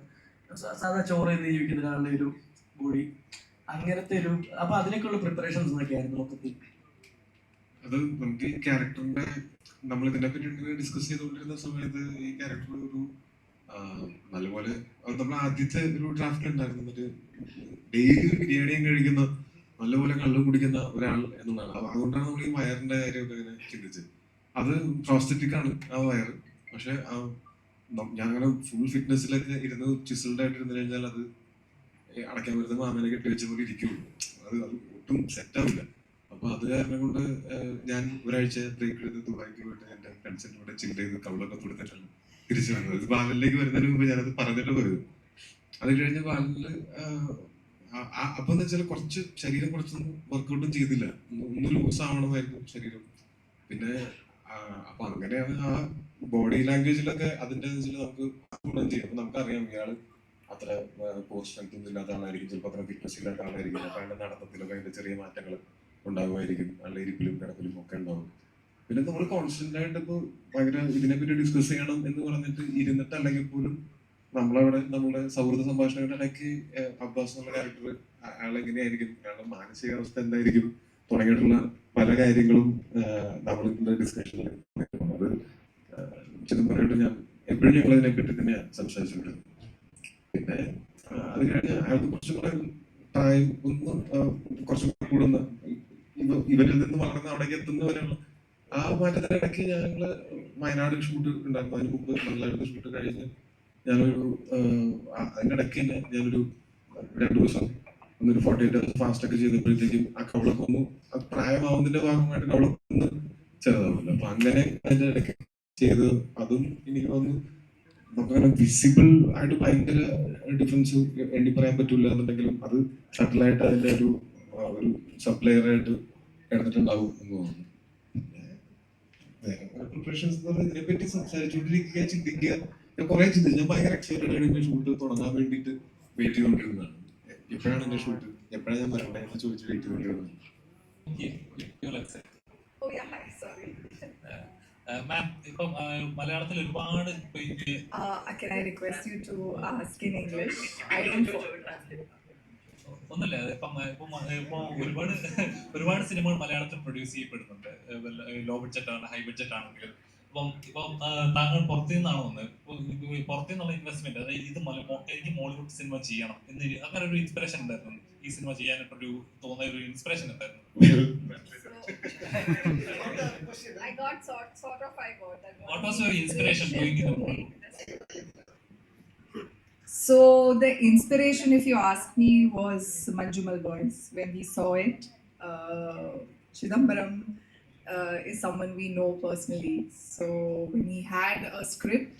സാധാ ചോറ് എന്ന് ജീവിക്കുന്ന ഒരാളുടെ ഒരു ബോഡി, അങ്ങനത്തെ ഒരു, അപ്പൊ അതിനൊക്കെയുള്ള പ്രിപ്പറേഷൻസ് എന്നൊക്കെയായിരുന്നു മൊത്തത്തിൽ. അത് നമുക്ക് ഈ ക്യാരക്ടറിന്റെ നമ്മൾ ഇതിനെ പറ്റി ഡിസ്കസ് ചെയ്തുകൊണ്ടിരുന്ന സമയത്ത് ഈ ക്യാരക്ടർ ഒരു നല്ലപോലെ നമ്മൾ ആദ്യത്തെ ഒരു ഡ്രാഫ്റ്റ് ഉണ്ടായിരുന്നു, മറ്റേ ഡെയിലി ഒരു ബിരിയാണിയും കഴിക്കുന്ന നല്ലപോലെ കള്ളും കുടിക്കുന്ന ഒരാൾ എന്നുള്ളതാണ്. അതുകൊണ്ടാണ് നമ്മൾ ഈ വയറിന്റെ കാര്യമൊക്കെ ഇങ്ങനെ ചിന്തിച്ചത്. അത് പ്രോസ്തെറ്റിക് ആണ് ആ വയറ്. പക്ഷെ ഞാൻ അങ്ങനെ ഫുൾ ഫിറ്റ്നസ്സിലൊക്കെ ഇരുന്ന് ചിസിൽഡ് ആയിട്ട് ഇരുന്ന് കഴിഞ്ഞാൽ അത് അടയ്ക്കാൻ വരുന്ന മാമനെ കെട്ടി വെച്ച പോലെ ഇരിക്കുള്ളൂ. അത് ഒട്ടും സെറ്റ് ആവില്ല. അപ്പൊ അത് കാരണം കൊണ്ട് ഞാൻ ഒരാഴ്ച ബ്രേക്ക് എടുത്ത് ദുബായിക്ക് പോയിട്ട് എന്റെ ഫ്രണ്ട്സിന്റെ കൂടെ ചില്ല് ചെയ്ത് കവളൊക്കെ കൊടുത്തിട്ടാണ് തിരിച്ചു വന്നത്. ബാലനിലേക്ക് വരുന്നതിന് മുമ്പ് ഞാനത് പറഞ്ഞിട്ട് പോയത്. അത് കഴിഞ്ഞ് ബാലനില് അപ്പൊ എന്ന് വെച്ചാൽ കുറച്ച് ശരീരം കുറച്ചൊന്നും വർക്കൗട്ടും ചെയ്തില്ല, ഒന്ന് ലൂസ് ആവണമായിരുന്നു ശരീരം. പിന്നെ അപ്പൊ അങ്ങനെയാണ് ആ ബോഡി ലാംഗ്വേജിലൊക്കെ അതിന്റെ നമുക്ക് ഗുണം ചെയ്യും. അപ്പൊ നമുക്കറിയാം ഇയാള് അത്ര പോസ്റ്റ് സ്ട്രെങ്ത് ഒന്നും ഇല്ലാത്ത ആളായിരിക്കും, ചിലപ്പോൾ അത്ര ഫിറ്റ്നസ് ഇല്ലാത്ത ആളായിരിക്കും. അപ്പൊ അതിന്റെ നടത്തത്തിലൊക്കെ അതിന്റെ ചെറിയ മാറ്റങ്ങൾ ഉണ്ടാകുമായിരിക്കും, നല്ല ഇരിപ്പിലും കിടപ്പിലും ഒക്കെ ഉണ്ടാവും. പിന്നെ നമ്മൾ കോൺസ്റ്റന്റ് ആയിട്ട് ഇപ്പോൾ ഭയങ്കര ഇതിനെപ്പറ്റി ഡിസ്കസ് ചെയ്യണം എന്ന് പറഞ്ഞിട്ട് ഇരുന്നിട്ട് അല്ലെങ്കിൽ പോലും നമ്മളവിടെ നമ്മുടെ സൗഹൃദ സംഭാഷണങ്ങളുടെ ഇടയ്ക്ക് അബ്ബാസ് എന്നുള്ള ക്യാരക്ടർ അയാളെങ്ങനെയായിരിക്കും, അയാളുടെ മാനസികാവസ്ഥ എന്തായിരിക്കും തുടങ്ങിയിട്ടുള്ള പല കാര്യങ്ങളും നമ്മളിന്റെ ഡിസ്കഷനിൽ അത് ചിദംബരമായിട്ട് ഞാൻ എപ്പോഴും ഞങ്ങൾ അതിനെപ്പറ്റി തന്നെയാണ് സംസാരിച്ചുകൊണ്ടിരുന്നത്. പിന്നെ അത് കഴിഞ്ഞ് അയാൾക്ക് കുറച്ചും കൂടെ പ്രായം കുറച്ചും കൂടെ കൂടുന്ന ഇവരിൽ നിന്ന് വളർന്ന് അവിടേക്ക് എത്തുന്നവരാണ്. ആ മാറ്റത്തിനിടയ്ക്ക് ഞങ്ങള് വയനാട് ഷൂട്ട് ഉണ്ടായിരുന്നു. അതിന് മുമ്പ് നല്ലൊരു ഷൂട്ട് കഴിഞ്ഞ് ഞാനൊരു അതിന്റെ ഇടയ്ക്ക് തന്നെ ഞാനൊരു 2 ദിവസം ഒന്നൊരു 48 hours ഫാസ്റ്റ് ഒക്കെ ചെയ്തപ്പോഴത്തേക്കും ആ കവളൊക്കെ ഒന്ന് പ്രായമാവുന്നതിന്റെ ഭാഗമായിട്ട് കവളൊക്കെ ഒന്ന് ചെറുതാവില്ല. അപ്പൊ അങ്ങനെ അതിന്റെ ഇടയ്ക്ക് ചെയ്ത് അതും എനിക്ക് തോന്നുന്നു നമുക്കങ്ങനെ വിസിബിൾ ആയിട്ട് ഭയങ്കര ഡിഫറൻസ് എണ്ണി പറയാൻ പറ്റില്ല എന്നുണ്ടെങ്കിലും അത് ഷട്ടിലായിട്ട് അതിന്റെ ഒരു സപ്ലയർ ആയിട്ട് കിടന്നിട്ടുണ്ടാവും എന്ന് തോന്നുന്നു. പ്രിപ്പറേഷൻസ് ഇതിനെപ്പറ്റി സംസാരിച്ചുകൊണ്ടിരിക്കുക, ചിന്തിക്കുക. ഞാൻ കുറെ ചിന്തിച്ചു. ഞാൻ ഭയങ്കര എക്സൈറ്റഡ് ആയിട്ട് എന്റെ ഷൂട്ട് തുടങ്ങാൻ വേണ്ടിയിട്ട് വെയിറ്റ് ചെയ്തുകൊണ്ടിരുന്നതാണ്. എപ്പോഴാണ് എന്റെ ഷൂട്ട്, എപ്പോഴാണ് ഞാൻ വരണ്ടേ എന്ന് ചോദിച്ച് വെയിറ്റ് ചെയ്തുകൊണ്ടിരുന്നത്. മാം, ഇപ്പം മലയാളത്തിൽ ഒരുപാട് Can I request you to ask in English? I don't ഒന്നല്ല, ഇപ്പൊ ഒരുപാട് സിനിമകൾ മലയാളത്തിൽ പ്രൊഡ്യൂസ് ചെയ്യപ്പെടുന്നുണ്ട്. ലോ ബഡ്ജറ്റ് ആണ്, ഹൈ ബഡ്ജറ്റ് ആണെങ്കിലും. ഇപ്പം താങ്കൾ പുറത്തു നിന്നാണ് വന്നത്. പുറത്തു നിന്നുള്ള ഇൻവെസ്റ്റ്മെന്റ്, അതായത് എനിക്ക് മോളിവുഡ് സിനിമ ചെയ്യണം എന്ന് അങ്ങനെ ഒരു ഇൻസ്പിറേഷൻ ഉണ്ടായിരുന്നു. ഈ സിനിമ ചെയ്യാനായിട്ടൊരു തോന്നിയ ഒരു ഇൻസ്പിറേഷൻ ഉണ്ടായിരുന്നു. What was your inspiration doing in the Bollywood? So the inspiration, if you ask me, was Manjumal Boys. When we saw it, Chidambaram is someone we know personally. So when he had a script,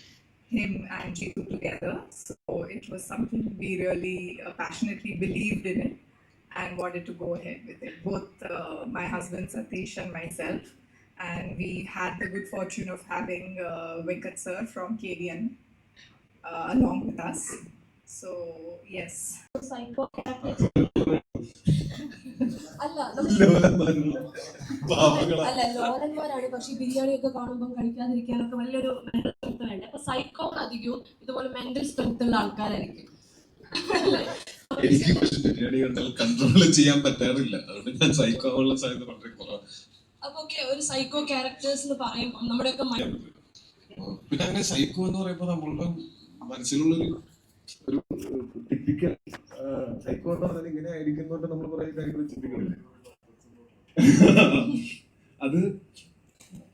him and Jitu together, so it was something we really passionately believed in it and wanted to go ahead with it. Both my husband Satish and myself, and we had the good fortune of having Venkat sir from KDN along with us. So yes. Psycho അല്ല ലോലന്മാരാണ്, പക്ഷെ ബിരിയാണി ഒക്കെ കാണുമ്പോൾ കഴിക്കാതിരിക്കാനൊക്കെ വലിയൊരു mental strength വേണ്ട. അപ്പൊ psycho അധികവും ഇതുപോലെ mental strength ഉള്ള ആൾക്കാരായിരിക്കും. എനിക്ക് പക്ഷെ ബിരിയാണി കണ്ടാൽ കൺട്രോൾ ചെയ്യാൻ പറ്റാറില്ല, അതുകൊണ്ട് ഞാൻ സൈക്കോ ആവാനുള്ള സാധ്യത വളരെ കുറവാണ്. അപ്പൊ ഒരു സൈക്കോ ക്യാരക്ടേഴ്സ് എന്ന് പറയുമ്പോൾ നമ്മുടെയൊക്കെ പിന്നെ അങ്ങനെ സൈക്കോ എന്ന് പറയുമ്പോൾ നമ്മളുടെ മനസ്സിലുള്ളൊരു ഒരു ടിപ്പിക്കൽ സൈക്കോ എന്ന് പറഞ്ഞാൽ ഇങ്ങനെ ആയിരിക്കുന്നോണ്ട് നമ്മൾ കുറെ കാര്യങ്ങൾ ചിന്തിക്കുന്നില്ലേ. അത്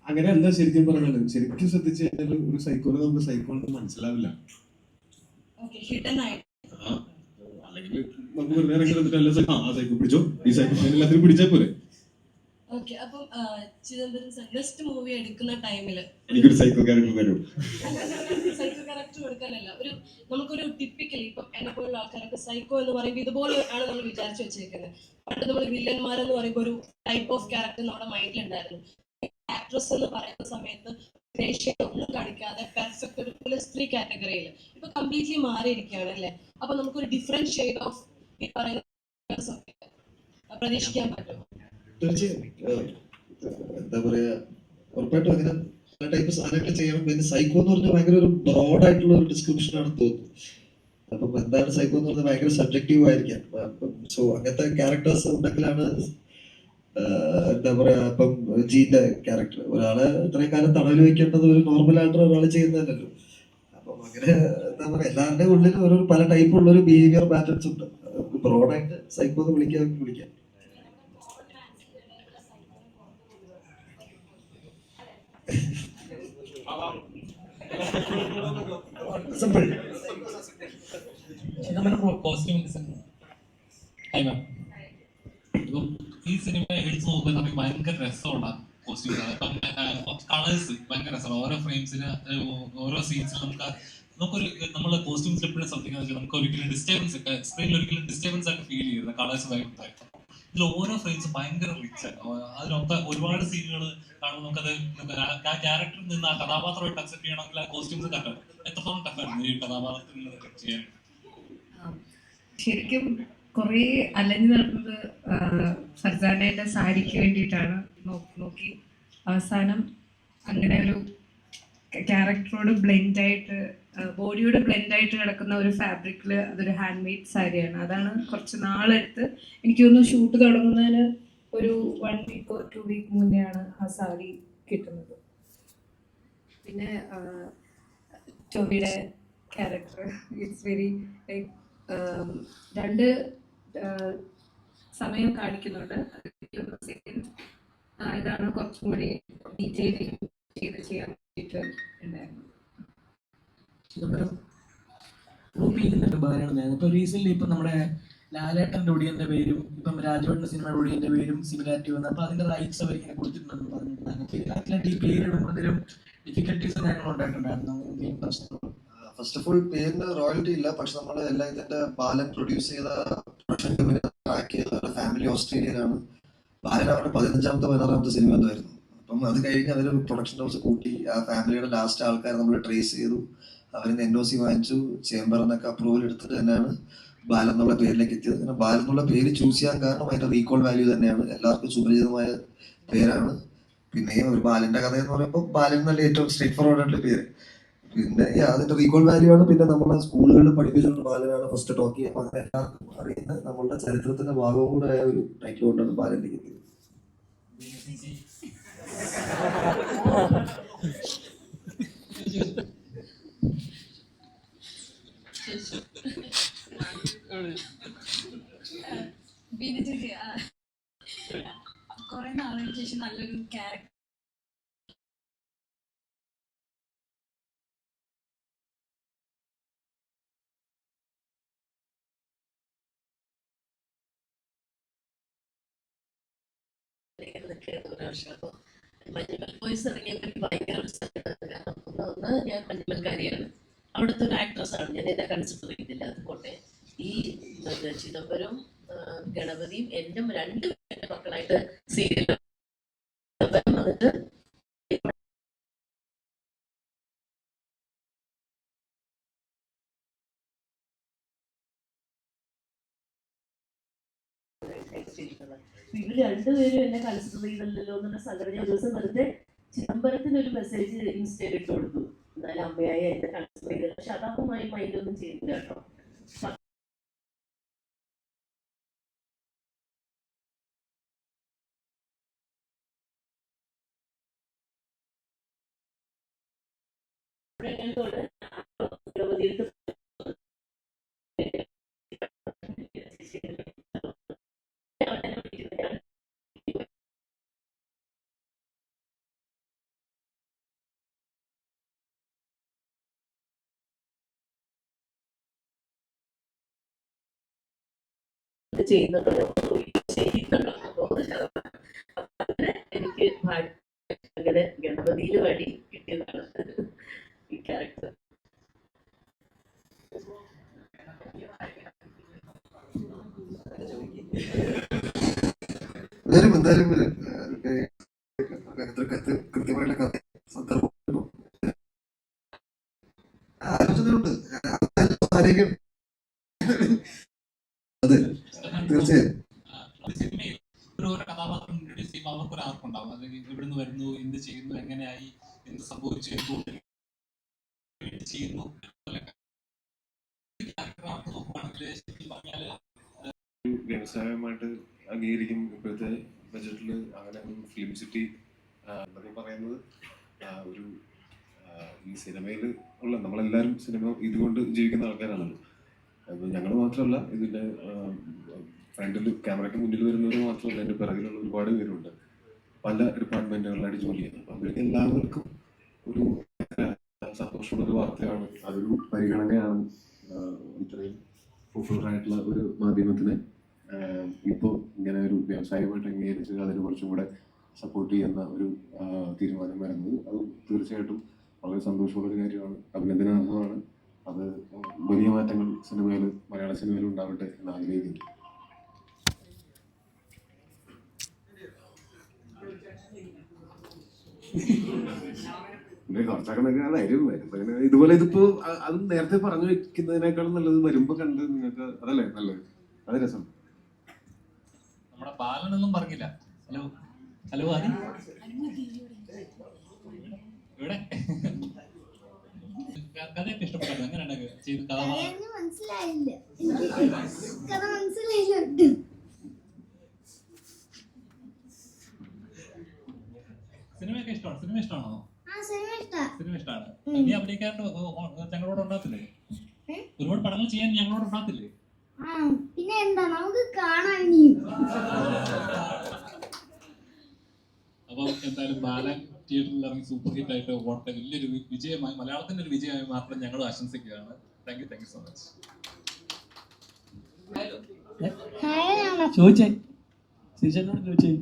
അങ്ങനെയല്ല ശരിക്കും പറഞ്ഞാൽ. ശരിക്കും ശ്രദ്ധിച്ചു കഴിഞ്ഞാൽ ഒരു സൈക്കോനെ നമുക്ക് സൈക്കോ മനസ്സിലാവില്ല. അല്ലെങ്കിൽ നമുക്ക് വെറുതെ ഇറങ്ങി വന്നിട്ട് അല്ല സൈക്കോ പിടിച്ചോ, ഈ സൈക്കോ എല്ലാത്തിനും പിടിച്ചാൽ പോലെ. ഓക്കെ, അപ്പം ചിദംബരം നെക്സ്റ്റ് മൂവി എടുക്കുന്ന ടൈമില് എനിക്കൊരു സൈക്കോ ക്യാരക്ടർ തരും. സൈക്കോ ക്യാരക്ടർ എടുക്കാനല്ല, നമുക്കൊരു ടിപ്പിക്കലി ഇപ്പം എന്നെ പോലുള്ള ആൾക്കാരൊക്കെ സൈക്കോ എന്ന് പറയുമ്പോൾ ഇതുപോലെ ആണ് നമ്മൾ വിചാരിച്ചു വെച്ചേക്കുന്നത്. പണ്ട് നമ്മൾ വില്ലന്മാരെന്ന് പറയുമ്പോൾ ഒരു ടൈപ്പ് ഓഫ് ക്യാരക്ടർ നമ്മുടെ മൈൻഡിലുണ്ടായിരുന്നു. ആക്ട്രസ് എന്ന് പറയുന്ന സമയത്ത് ഒന്നും കാണിക്കാതെ പെർഫെക്റ്റ് ഒരു +3 കാറ്റഗറിയിൽ ഇപ്പൊ കംപ്ലീറ്റ്ലി മാറിയിരിക്കുകയാണ് അല്ലേ. അപ്പൊ നമുക്കൊരു ഡിഫറെന്റ് ഷെയ്ഡ് ഓഫ് ഈ പറയുന്ന പ്രതീക്ഷിക്കാൻ പറ്റും. തീർച്ചയായും എന്താ പറയാ, ഉറപ്പായിട്ടും അങ്ങനെ പല ടൈപ്പ് സാധനങ്ങൾ ചെയ്യണം. പിന്നെ സൈക്കോ എന്ന് പറഞ്ഞാൽ ഭയങ്കര ഒരു ബ്രോഡ് ആയിട്ടുള്ള ഒരു ഡിസ്ക്രിപ്ഷൻ ആണെന്ന് തോന്നുന്നു. അപ്പം എന്താണ് സൈക്കോ എന്ന് പറഞ്ഞാൽ ഭയങ്കര സബ്ജക്റ്റീവ് ആയിരിക്കാം. സോ അങ്ങനത്തെ ക്യാരക്ടേഴ്സ് ഉണ്ടെങ്കിലാണ് എന്താ പറയാ, ഇപ്പം ജീന്റെ ക്യാരക്ടർ ഒരാളെ ഇത്രയും കാലം തടവിൽ വെക്കേണ്ടത് ഒരു നോർമൽ ആയിട്ടുള്ള ഒരാൾ ചെയ്യുന്നതല്ലല്ലോ. അപ്പം അങ്ങനെ എന്താ പറയാ, എല്ലാവരുടെ ഉള്ളിൽ ഓരോ പല ടൈപ്പുള്ള ഒരു ബിഹേവിയർ പാറ്റേൺസ് ഉണ്ട്. ബ്രോഡായിട്ട് സൈക്കോ എന്ന് വിളിക്കാം. ഈ സിനിമ എടുത്തു നോക്കുമ്പോൾ നമുക്ക് ഭയങ്കര രസമുള്ള കോസ്റ്റ്യൂംസ്. കളേഴ്സ് ഭയങ്കര രസമാണ്. ഓരോ ഫ്രെയിംസിന് ഓരോ സീൻസിന് നമുക്കൊരു നമ്മളെ കോസ്റ്റ്യൂംസിൽ എപ്പോഴും ശ്രദ്ധിക്കുന്ന വെച്ചാൽ നമുക്ക് ഒരിക്കലും ഡിസ്റ്റർബൻസ് സ്ക്രീനിൽ ഒരിക്കലും ഡിസ്റ്റർബൻസ് ആയിട്ട് ഫീൽ ചെയ്യുന്നത് കളേഴ്സ് ഭയങ്കര. ഇതിൽ ഓരോ ഫ്രെയിംസും ഭയങ്കര റിച്ച് ആണ്. അതിനൊക്കെ ഒരുപാട് സീനുകൾ കാണുമ്പോൾ നമുക്കത് ആ ക്യാരക്ടറിൽ നിന്ന് ആ കഥാപാത്രമായിട്ട് അക്സെപ്റ്റ് ചെയ്യണമെങ്കിൽ ആ കോസ്റ്റ്യൂംസ് ടഫാണ്. എത്രത്തോളം ടഫായിരുന്നു ഈ കഥാപാത്രത്തിൽ നിന്ന് ചെയ്യാൻ? ശരിക്കും കുറേ അലഞ്ഞു നടന്നത് ഫർസാനയുടെ സാരിക്ക് വേണ്ടിയിട്ടാണ്. നോക്കി അവസാനം അങ്ങനെ ഒരു ക്യാരക്ടറോട് ബ്ലെൻഡായിട്ട് ബോഡിയോട് ബ്ലെൻഡായിട്ട് കിടക്കുന്ന ഒരു ഫാബ്രിക്കിൽ അതൊരു ഹാൻഡ് മെയ്ഡ് സാരിയാണ്. അതാണ് കുറച്ച് നാളെടുത്ത് എനിക്ക് തോന്നുന്നു ഷൂട്ട് തുടങ്ങുന്നതിന് ഒരു 1 വീക്ക് 2 വീക്ക് മുന്നെയാണ് ആ സാരി കിട്ടുന്നത്. പിന്നെ ടോബിയുടെ ക്യാരക്ടർ ഇറ്റ്സ് വെരി ലൈക്ക് 2 സമയം കാണിക്കുന്നുണ്ട്. ഇതാണ് കുറച്ചും കൂടി ഡീറ്റെയിലിംഗ് ചെയ്യാൻ വേണ്ടിയിട്ട് ഉണ്ടായിരുന്നു. ഇപ്പൊ റീസെന്റ് ഇപ്പൊ നമ്മുടെ ലാലേട്ടന്റെ ഒടിയന്റെ പേരും ഇപ്പം രാജവണ്ണ സിനിമയുടെ ഒടിയന്റെ പേരും സിമിലാരിറ്റി വന്നു. അപ്പൊ അതിന്റെ റൈറ്റ്സ് അവർ ഇങ്ങനെ കൊടുത്തിട്ടുണ്ടെന്ന് പറഞ്ഞിട്ടുണ്ടായിരുന്നു. ഈ പേരിടുമ്പോഴത്തേലും ഡിഫിക്കൽട്ടീസ് കാര്യങ്ങളും ഉണ്ടായിട്ടുണ്ടായിരുന്നു. ഫസ്റ്റ് ഓഫ് ഓൾ പേരിന് റോയൽറ്റി ഇല്ല, പക്ഷെ നമ്മൾ എല്ലാം ഇതിന്റെ ബാലൻ പ്രൊഡ്യൂസ് ചെയ്ത പ്രൊഡക്ഷൻ കമ്പനി ട്രാക്ക് ചെയ്ത ഫാമിലി ഓസ്ട്രേലിയയിലാണ്. ബാലൻ അവരുടെ 15ാമത്തെ 16ാമത്തെ സിനിമ എന്തായിരുന്നു. അപ്പം അത് കഴിഞ്ഞ് അവർ പ്രൊഡക്ഷൻ ഹൗസ് കൂട്ടി ആ ഫാമിലിയുടെ ലാസ്റ്റ് ആൾക്കാരെ നമ്മൾ ട്രേസ് ചെയ്തു. അവരിന്ന് NOC വാങ്ങിച്ചു, ചേംബറിൽ നിന്നൊക്കെ അപ്രൂവൽ എടുത്തിട്ട് തന്നെയാണ് ബാലൻ എന്നുള്ള പേരിലേക്ക് എത്തിയത്. കാരണം ബാലൻ എന്നുള്ള പേര് ചൂസ് ചെയ്യാൻ കാരണം അതിന്റെ റീകോൾ വാല്യൂ തന്നെയാണ്. എല്ലാവർക്കും സുപരിചിതമായ പേരാണ്. പിന്നെ ഒരു ബാലന്റെ കഥ എന്ന് പറയുമ്പോൾ ബാലൻ എന്നല്ല ഏറ്റവും സ്ട്രേറ്റ് ഫോർവേഡ് ആയിട്ടുള്ള പേര്. പിന്നെ അതിന്റെ റീകോൾ വാല്യൂ ആണ്. പിന്നെ നമ്മളെ സ്കൂളുകളിൽ പഠിപ്പിച്ചിട്ടുള്ള ബാലനാണ് ഫസ്റ്റ് ടോക്ക് ചെയ്യുക. അങ്ങനെ എല്ലാവർക്കും അറിയുന്ന നമ്മളുടെ ചരിത്രത്തിന്റെ ഭാഗവും കൂടെ ആയ ഒരു ടൈറ്റിൽ കൊണ്ടാണ് ബാലനിലേക്ക് എത്തിയത്. ബീന ചേച്ചി കുറെ നാളുകൾക്ക് ശേഷം നല്ലൊരു ക്യാരക്ടർ മഞ്ഞുമൽ വോയിസ് ഇറങ്ങിയപ്പോൾ എനിക്ക് ഭയങ്കര കാരണം ഒന്ന് ഞാൻ മഞ്ഞുമൽക്കാരിയാണ്, അവിടുത്തെ ഒരു ആക്ട്രസ്സാണ്. ഞാൻ എന്നെ കൺസിഡർ ചെയ്തില്ല. അതുകൊണ്ട് ഈ ചിദംബരം ഗണപതിയും എൻ്റെ രണ്ട് മക്കളായിട്ട് സീരിയൽ വന്നിട്ട് ഇവർ രണ്ടുപേരും എന്നെ കൺസിഡർ ചെയ്തല്ലോ എന്നുള്ള സങ്കടം ഞാൻ ദിവസം വെറുതെ ചിദംബരത്തിന് ഒരു മെസ്സേജ് ഇൻസ്റ്റയിൽ ഇട്ട് കൊടുത്തു, എന്നാലും അമ്മയായി എന്നെ കൺസിഡർ ചെയ്തത്. പക്ഷെ അതാവുമായി മൈൻഡൊന്നും ചെയ്തില്ല കേട്ടോ. ചെയ്യുന്നുണ്ടോ എനിക്ക് അങ്ങനെ ഗണപതിയിൽ വഴി കിട്ടിയതാണ് ഈ ക്യാരക്ടർ. എന്തായാലും കൃത്യമായിട്ടുള്ള കഥ സന്ദർഭം ആലോചനയുണ്ട്. അതെ, തീർച്ചയായും ഓരോ കഥാപാത്രം ഇൻട്രൊഡ്യൂസ് ചെയ്യുമ്പോൾ അവർക്കൊരു ആർക്കുണ്ടാവും. അത് എവിടുന്ന് വരുന്നു, എന്ത് ചെയ്യുന്നു, എങ്ങനെയായി, എന്ത് സംഭവിച്ചു, എന്തുകൊണ്ട് ചെയ്യുന്നു. വ്യവസായമായിട്ട് അംഗീകരിക്കും ഇപ്പോഴത്തെ ബജറ്റിൽ. അങ്ങനെ ഒരു ഫിലിം സിറ്റി എന്നൊക്കെ പറയുന്നത് ഒരു ഈ സിനിമയിൽ ഉള്ള നമ്മളെല്ലാവരും സിനിമ ഇതുകൊണ്ട് ജീവിക്കുന്ന ആൾക്കാരാണല്ലോ. അപ്പോൾ ഞങ്ങൾ മാത്രമല്ല, ഇതിൻ്റെ ഫ്രണ്ടിൽ ക്യാമറയ്ക്ക് മുന്നിൽ വരുന്നവർ മാത്രമല്ല, എൻ്റെ പിറകിലുള്ള ഒരുപാട് പേരുണ്ട്, പല ഡിപ്പാർട്ട്മെൻറ്റുകളിലായിട്ട് ജോലി ചെയ്യുന്നത്. അപ്പോൾ അവർക്ക് എല്ലാവർക്കും ഒരു സന്തോഷമുള്ളൊരു വാർത്തയാണ്, അതൊരു പരിഗണനയാണ് ഇത്രയും പോപ്പുലറായിട്ടുള്ള ഒരു മാധ്യമത്തിന് ഇപ്പോൾ ഇങ്ങനെ ഒരു വ്യവസായമായിട്ട് അംഗീകരിച്ച് അതിന് കുറച്ചും കൂടെ സപ്പോർട്ട് ചെയ്യുന്ന ഒരു തീരുമാനം വരുന്നത്. അത് തീർച്ചയായിട്ടും വളരെ സന്തോഷമുള്ളൊരു കാര്യമാണ്, അഭിനന്ദനാർഹമാണ്. അത് വലിയ മാറ്റങ്ങൾ സിനിമയിൽ, മലയാള സിനിമയിൽ ഉണ്ടാവട്ടെ എന്ന് ആഗ്രഹിക്കുന്നു. കുറച്ചൊക്കെ ധൈര്യം വരും. ഇതുപോലെ ഇതിപ്പോ അത് നേരത്തെ പറഞ്ഞു വെക്കുന്നതിനേക്കാളും നല്ലത് വരുമ്പോ കണ്ട് നിങ്ങൾക്ക് അതല്ലേ നല്ലത്, അത് രസം. നമ്മുടെ ബാലനൊന്നും പറഞ്ഞില്ല. ഹലോ ഹലോ ആരി ഇവിടെ കഥയൊക്കെ ഇഷ്ടപ്പെട്ടു. എങ്ങനെയാണ് ചെയ്ത് കഥ മനസ്സിലായില്ല, കഥ മനസ്സിലായില്ല. സിനിമയൊക്കെ ഇഷ്ടമാണ്. സിനിമ ഇഷ്ടമാണോ? സിനിമ ഇഷ്ടമാണ്. നീ അഭിനയിക്കാണ്ട് ഞങ്ങളോട് ഉണ്ടാകത്തില്ലേ? ഒരുപാട് പടങ്ങൾ ചെയ്യാൻ ഞങ്ങളോട് ഉണ്ടാകത്തില്ലേ? പിന്നെ എന്താ, നമുക്ക് കാണാൻ. അപ്പം എന്തായാലും ബാലൻ തിയേറ്ററിൽ ഇറങ്ങി സൂപ്പർ ഹിറ്റ് ആയിട്ട് ഓട്ടെ, വലിയൊരു വിജയമായി, മലയാളത്തിന്റെ ഒരു വിജയമായി മാത്രം ഞങ്ങൾ ആശംസിക്കുകയാണ്. Thank you so much. ചോദിച്ചേ ശ്രീചേട്ടനോട് ചോദിച്ചേ.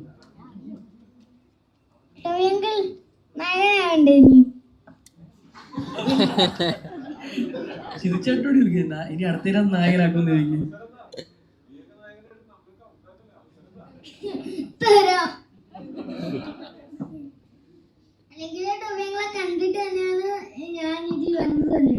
ശിവചേട്ടനോട് ചോദിക്കുന്ന ഇനി അടുത്ത നായകനാക്കുമെന്ന് ചോദിക്കും. അല്ലെങ്കിൽ ടൊവിയങ്ങളെ കണ്ടിട്ട് തന്നെയാണ് ഞാൻ ഇതിൽ വന്നത്.